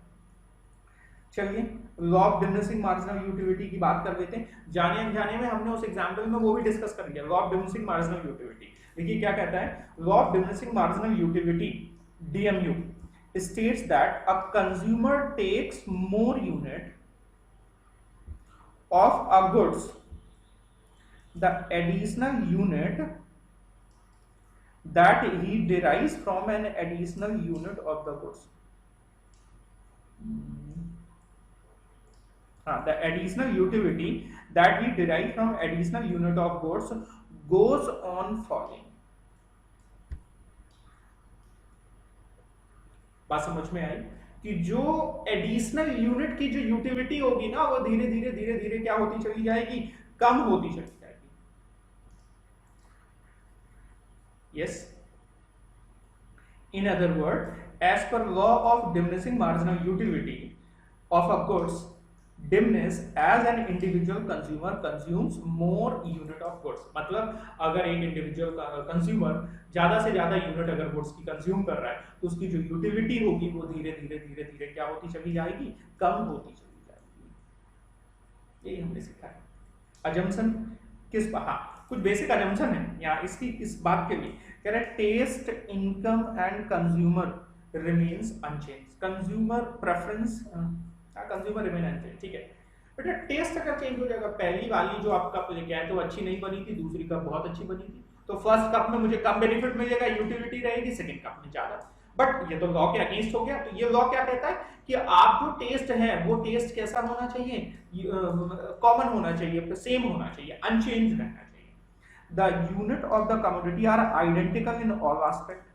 चलिए law of diminishing marginal utility की बात कर लेते हैं। जाने अनजाने में हमने उस एग्जांपल में वो भी डिस्कस कर लिया, law of diminishing marginal utility. देखिए क्या कहता है, law of diminishing marginal utility DMU states that a consumer takes more unit of a goods, the additional unit that he derives from an additional unit of the goods, the additional utility that he derives from additional unit of goods goes on falling। बात समझ में आई कि जो additional unit की जो utility होगी ना वो धीरे धीरे क्या होती चली जाएगी, कम होती चली जाएगी। Yes, in other word as per law of diminishing marginal utility of a goods diminish as an individual consumer consumes more unit of goods। मतलब अगर एक इंडिविजुअल कंज्यूमर ज्यादा से ज्यादा यूनिट अगर गुड्स की कंज्यूम कर रहा है तो उसकी जो यूटिलिटी होगी वो धीरे धीरे क्या होती चली जाएगी, कम होती चली जाएगी। यही हमने सीखा है। अजम्पशन किस, हाँ कुछ बेसिक अजम्पशन है यहाँ इसकी, इस बात के लिए कह रहा है taste, income and consumer remains unchange. Consumer preference, consumer remain unchange, ठीक है बेटा। टेस्ट अगर चेंज हो जाएगा, पहली वाली जो आप कप लेके आए तो अच्छी नहीं बनी थी, दूसरी कप बहुत अच्छी बनी थी, तो फर्स्ट कप में मुझे कम बेनिफिट मिलेगा, यूटिलिटी रहेगी, सेकंड कप में ज्यादा। बट ये तो लॉ के अगेंस्ट हो गया। तो ये लॉ क्या कहता है कि आप जो टेस्ट है वो टेस्ट कैसा होना चाहिए, कॉमन होना चाहिए, सेम होना चाहिए, अनचेंज रहना चाहिए। The unit of the commodity are identical in all aspect.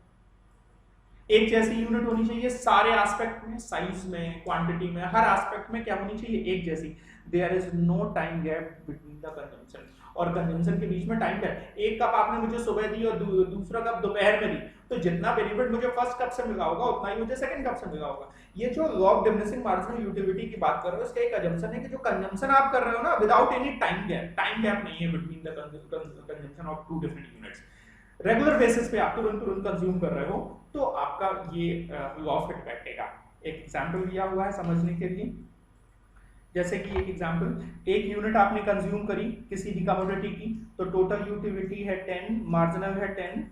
एक जैसी यूनिट होनी चाहिए सारे एस्पेक्ट में, साइज में, क्वांटिटी में, हर एस्पेक्ट में क्या होनी चाहिए, एक जैसी। There is no time gap between the consumption और कंजम्पशन के बीच में टाइम गैप। एक कप आपने मुझे सुबह दी और दूसरा कप दोपहर में दी, तो जितना बेनिफिट मुझे फर्स्ट कप से मिला होगा उतना ही मुझे सेकंड कप से मिला होगा। ये जो law of diminishing marginal utility की बात कर रहे हो, इसका एक अजम्पशन है कि जो कंजम्पशन आप कर रहे हो ना विदाउट एनी टाइम गैप नहीं है between the consumption of two different units. Regular basis पे आप तुरंत कंज्यूम कर रहे हो तो आपका ये लॉ ऑफ इट बैठेगा। एक एग्जांपल दिया हुआ है समझने के लिए, जैसे कि एक एग्जांपल, एक यूनिट आपने कंज्यूम करी किसी भी कमोडिटी की, तो टोटल यूटिलिटी है 10, मार्जिनल है 10,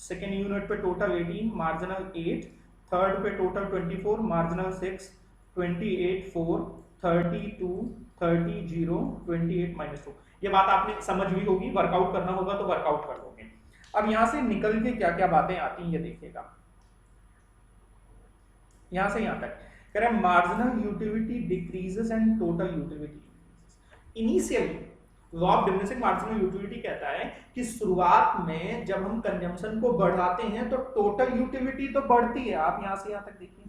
सेकेंड यूनिट पे टोटल 18, मार्जिनल 8, थर्ड पे टोटल 24, मार्जिनल 6, 28 4, 32 30 0, 28 -2। ये बात आपने समझ भी होगी, वर्कआउट करना होगा तो वर्कआउट कर लोगे। अब यहां से निकल के क्या क्या बातें आती हैं ये देखिएगा। यहां से यहां तक कह रहा है marginal utility decreases and total utility. Initially law of diminishing marginal utility कहता है कि शुरुआत में जब हम कंजम्पशन को बढ़ाते हैं तो टोटल यूटिलिटी तो बढ़ती है। आप यहां से यहां तक देखिए,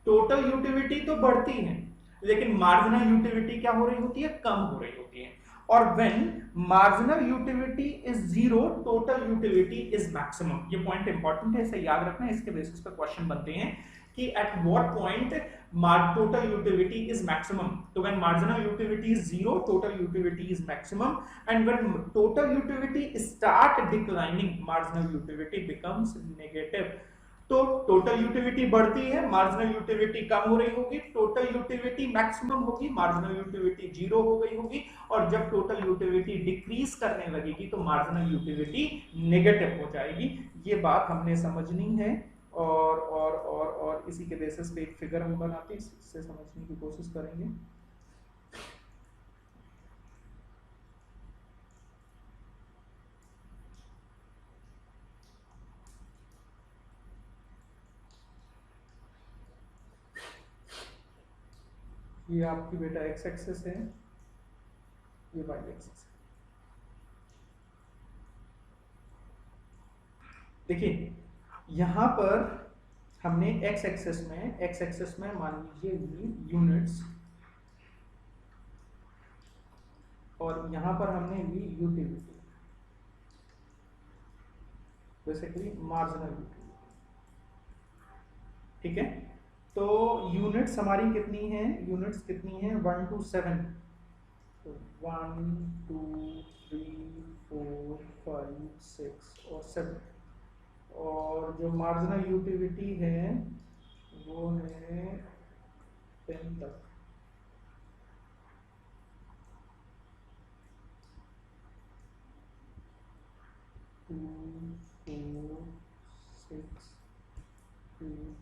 टोटल यूटिलिटी तो बढ़ती है लेकिन मार्जिनल यूटिलिटी क्या हो रही होती है, कम हो रही होती है। और when marginal utility is zero, total utility is maximum। ये पॉइंट इंपॉर्टेंट है, इसे याद रखना, इसके बेसिस पर क्वेश्चन बनते हैं कि at what point total utility is maximum. तो when marginal utility is zero, total utility is maximum, and when total utility start declining, marginal utility becomes negative. तो टोटल यूटिलिटी बढ़ती है, मार्जिनल यूटिलिटी कम हो रही होगी, टोटल यूटिलिटी मैक्सिमम होगी, marginal utility zero हो गई होगी, और जब टोटल यूटिलिटी डिक्रीज करने लगेगी तो मार्जिनल यूटिलिटी नेगेटिव हो जाएगी. ये बात हमने समझनी है, और इसी के बेसिस पे एक फिगर हम बनाते हैं, इससे समझने की कोशिश करेंगे. ये आपकी बेटा एक्स एक्सिस है, ये वाई एक्सिस है. देखिए यहां पर हमने एक्स एक्सिस में मान लीजिए यूनिट्स, और यहां पर हमने ली यूटिलिटी, बेसिकली मार्जिनल यूटिलिटी. ठीक है, तो यूनिट्स हमारी कितनी है, यूनिट्स कितनी है 1 to 7. तो 1 2 3 4 5 6 और 7, और जो मार्जिनल यूटिलिटी है वो है 10 तक. टू 4 6 8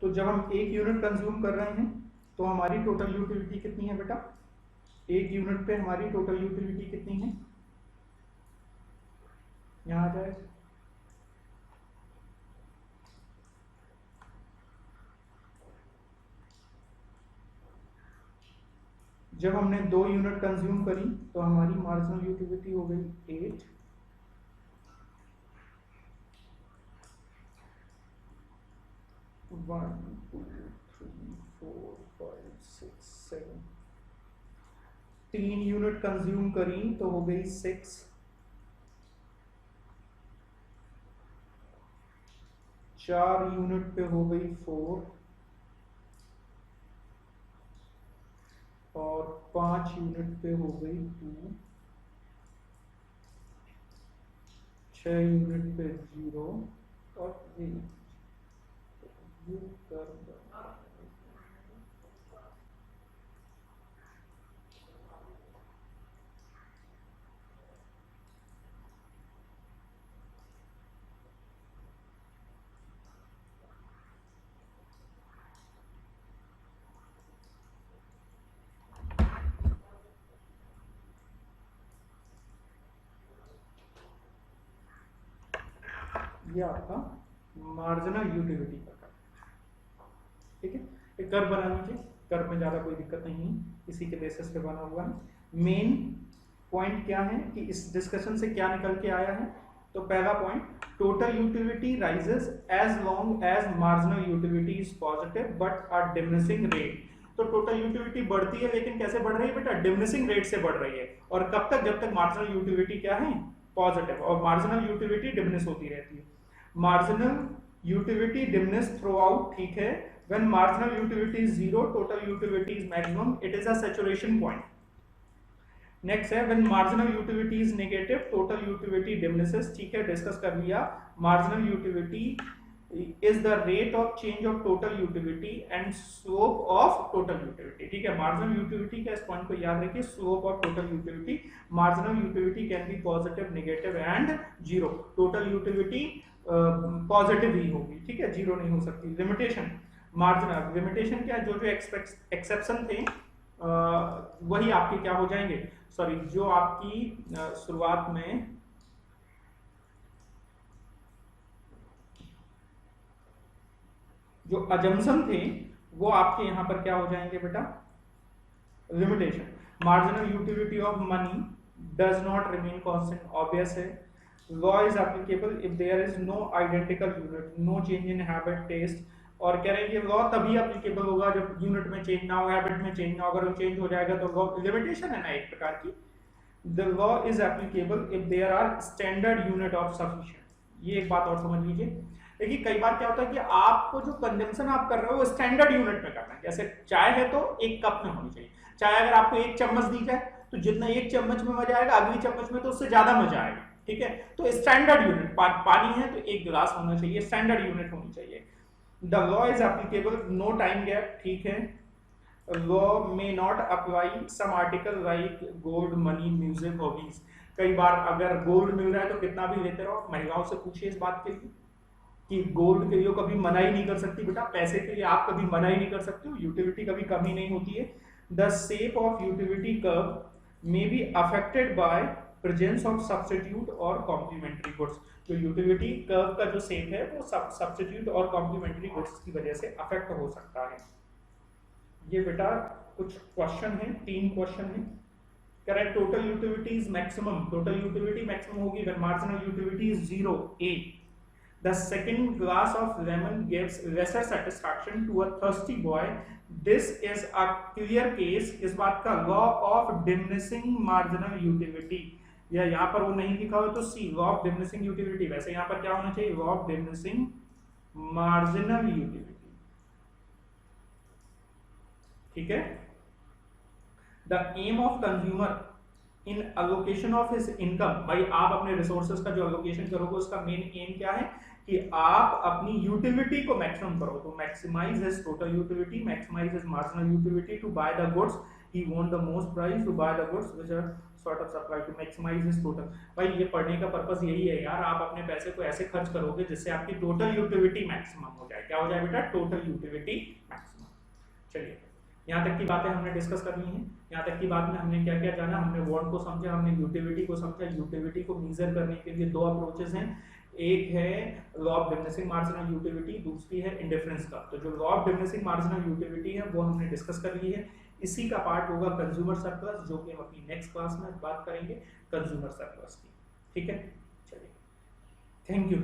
तो जब हम एक यूनिट कंज्यूम कर रहे हैं तो हमारी टोटल यूटिलिटी कितनी है बेटा, एक यूनिट पे हमारी टोटल यूटिलिटी कितनी है, यहां आ जाए. जब हमने 2 यूनिट कंज्यूम करी तो हमारी मार्जिनल यूटिलिटी हो गई 8. वन 2 3 4 5 6 7, 3 यूनिट कंज्यूम करी तो हो गई 6. 4 यूनिट पे हो गई 4, और 5 यूनिट पे हो गई 2, 6 यूनिट पे 0, और ये कर ये आपका मार्जिनल यूटिलिटी का कर्व. ठीक है, एक कर्व बना लीजिए, कर्व में ज़्यादा कोई दिक्कत नहीं है, इसी के बेसिस पे बना हुआ है. मेन पॉइंट क्या है कि इस डिस्कशन से क्या निकल के आया है, तो पहला point, total utility rises as long as marginal utility is positive but a diminishing rate. तो टोटल यूटिलिटी बढ़ती है, लेकिन कैसे बढ़ रही है बेटा, डिमिनिशिंग रेट से बढ़ रही है. और कब तक, जब तक मार्जिनल यूटिलिटी क्या है, पॉजिटिव, और मार्जिनल यूटिलिटी डिमिनिश होती रहती है. Marginal utility diminish throughout, ठीक है. When marginal utility is zero, total utility is maximum, it is a saturation point. Next है when marginal utility is negative, total utility diminishes. ठीक है, discuss कर लिया. Marginal utility is the rate of change of total utility and slope of total utility. ठीक है, marginal utility का इस point को याद रखिए, slope of total utility. Marginal utility can be positive, negative and zero. Total utility positive ही होगी, ठीक है, जीरो नहीं हो सकती. लिमिटेशन, मार्जिनल लिमिटेशन क्या, जो जो एक्सेप्शन थे वही आपके क्या हो जाएंगे, सॉरी, जो आपकी शुरुआत में जो अजम्पशन थे वो आपके यहां पर क्या हो जाएंगे बेटा, limitation. Marginal utility of money does not remain constant, obvious है. Law is applicable if there is no identical unit, no change in habit, taste. और कह रहे हैं कि लॉ तभी एप्लीकेबल होगा जब यूनिट में चेंज ना हो, हैबिट में चेंज ना हो. अगर वो चेंज हो जाएगा तो लॉ लिमिटेशन है ना एक प्रकार की. The law is applicable if there are standard unit of sufficient. ये एक बात और समझ लीजिए। देखिए कई बार क्या होता है कि आपको जो कंजम्पशन आप कर रहे हो वो स्टैंडर्ड यूनिट में करना है। जैसे चाय है तो 1 कप में होनी चाहिए। चाय अगर आपको 1 चम्मच दी जाए तो जितना 1 चम्मच में मजा आएगा अगली चम्मच में तो उससे ज्यादा मजा आएगा, ठीक है। तो स्टैंडर्ड यूनिट, पानी है तो 1 गिलास होना चाहिए, स्टैंडर्ड यूनिट होनी चाहिए। The law is applicable, no time gap, ठीक है। Law may not apply some article like gold, money, music, hobbies. कई बार अगर गोल्ड मिल रहा है तो कितना भी लेते रहो। महिलाओं से पूछिए इस बात के लिए कि गोल्ड के लिए कभी मना ही नहीं कर सकती बेटा, पैसे के लिए आप कभी मना ही नहीं कर सकते हो, यूटिलिटी कभी कमी नहीं होती है। The shape of utility curve may be affected by presence of substitute और कॉम्प्लीमेंट्री गुड्स। जो यूटिलिटी कर्व का जो शेप है वो सब्स्टिट्यूट और कॉम्प्लीमेंट्री गुड्स की वजह से अफेक्ट हो सकता है। ये बेटा कुछ क्वेश्चन है, 3 क्वेश्चन है। Correct, total utility is maximum, total utility maximum होगी when marginal utility is 0, A। The second glass of lemon gives lesser satisfaction to a thirsty boy. This is a clear case इस बात का law of diminishing marginal utility। या यहाँ पर वो नहीं लिखा हो तो C, law of diminishing utility। वैसे यहाँ पर क्या होना चाहिए, law of diminishing marginal utility, ठीक है। The aim of consumer in allocation of his income, भाई आप अपने रिसोर्सेज का जो allocation करोगे उसका मेन एम क्या है कि आप अपनी यूटिलिटी को मैक्सिमम करो। तो maximise his total utility, maximise his marginal utility to buy the goods he want the most price, to buy the goods which are sort of supply, to maximise his total. भाई ये पढ़ने का purpose यही है यार, आप अपने पैसे को ऐसे खर्च करोगे जिससे आपकी टोटल यूटिलिटी मैक्सिमम हो जाए। क्या हो जाए बेटा, टोटल यूटिलिटी मैक्सिमम। चलिए यहाँ तक की बातें हमने डिस्कस करनी है। यहाँ तक की बात में हमने क्या क्या जाना, हमने वांट को समझा, हमने यूटिलिटी को समझा। यूटिलिटी को मेजर करने के लिए 2 अप्रोचेस हैं, एक है law of diminishing marginal utility, दूसरी है इंडिफरेंस का। तो जो law of diminishing marginal utility है वो हमने डिस्कस कर ली है। इसी का पार्ट होगा कंज्यूमर सरप्लस, जो कि हम अपनी नेक्स्ट क्लास में बात करेंगे कंज्यूमर सरप्लस की, ठीक है। चलिए, थैंक यू।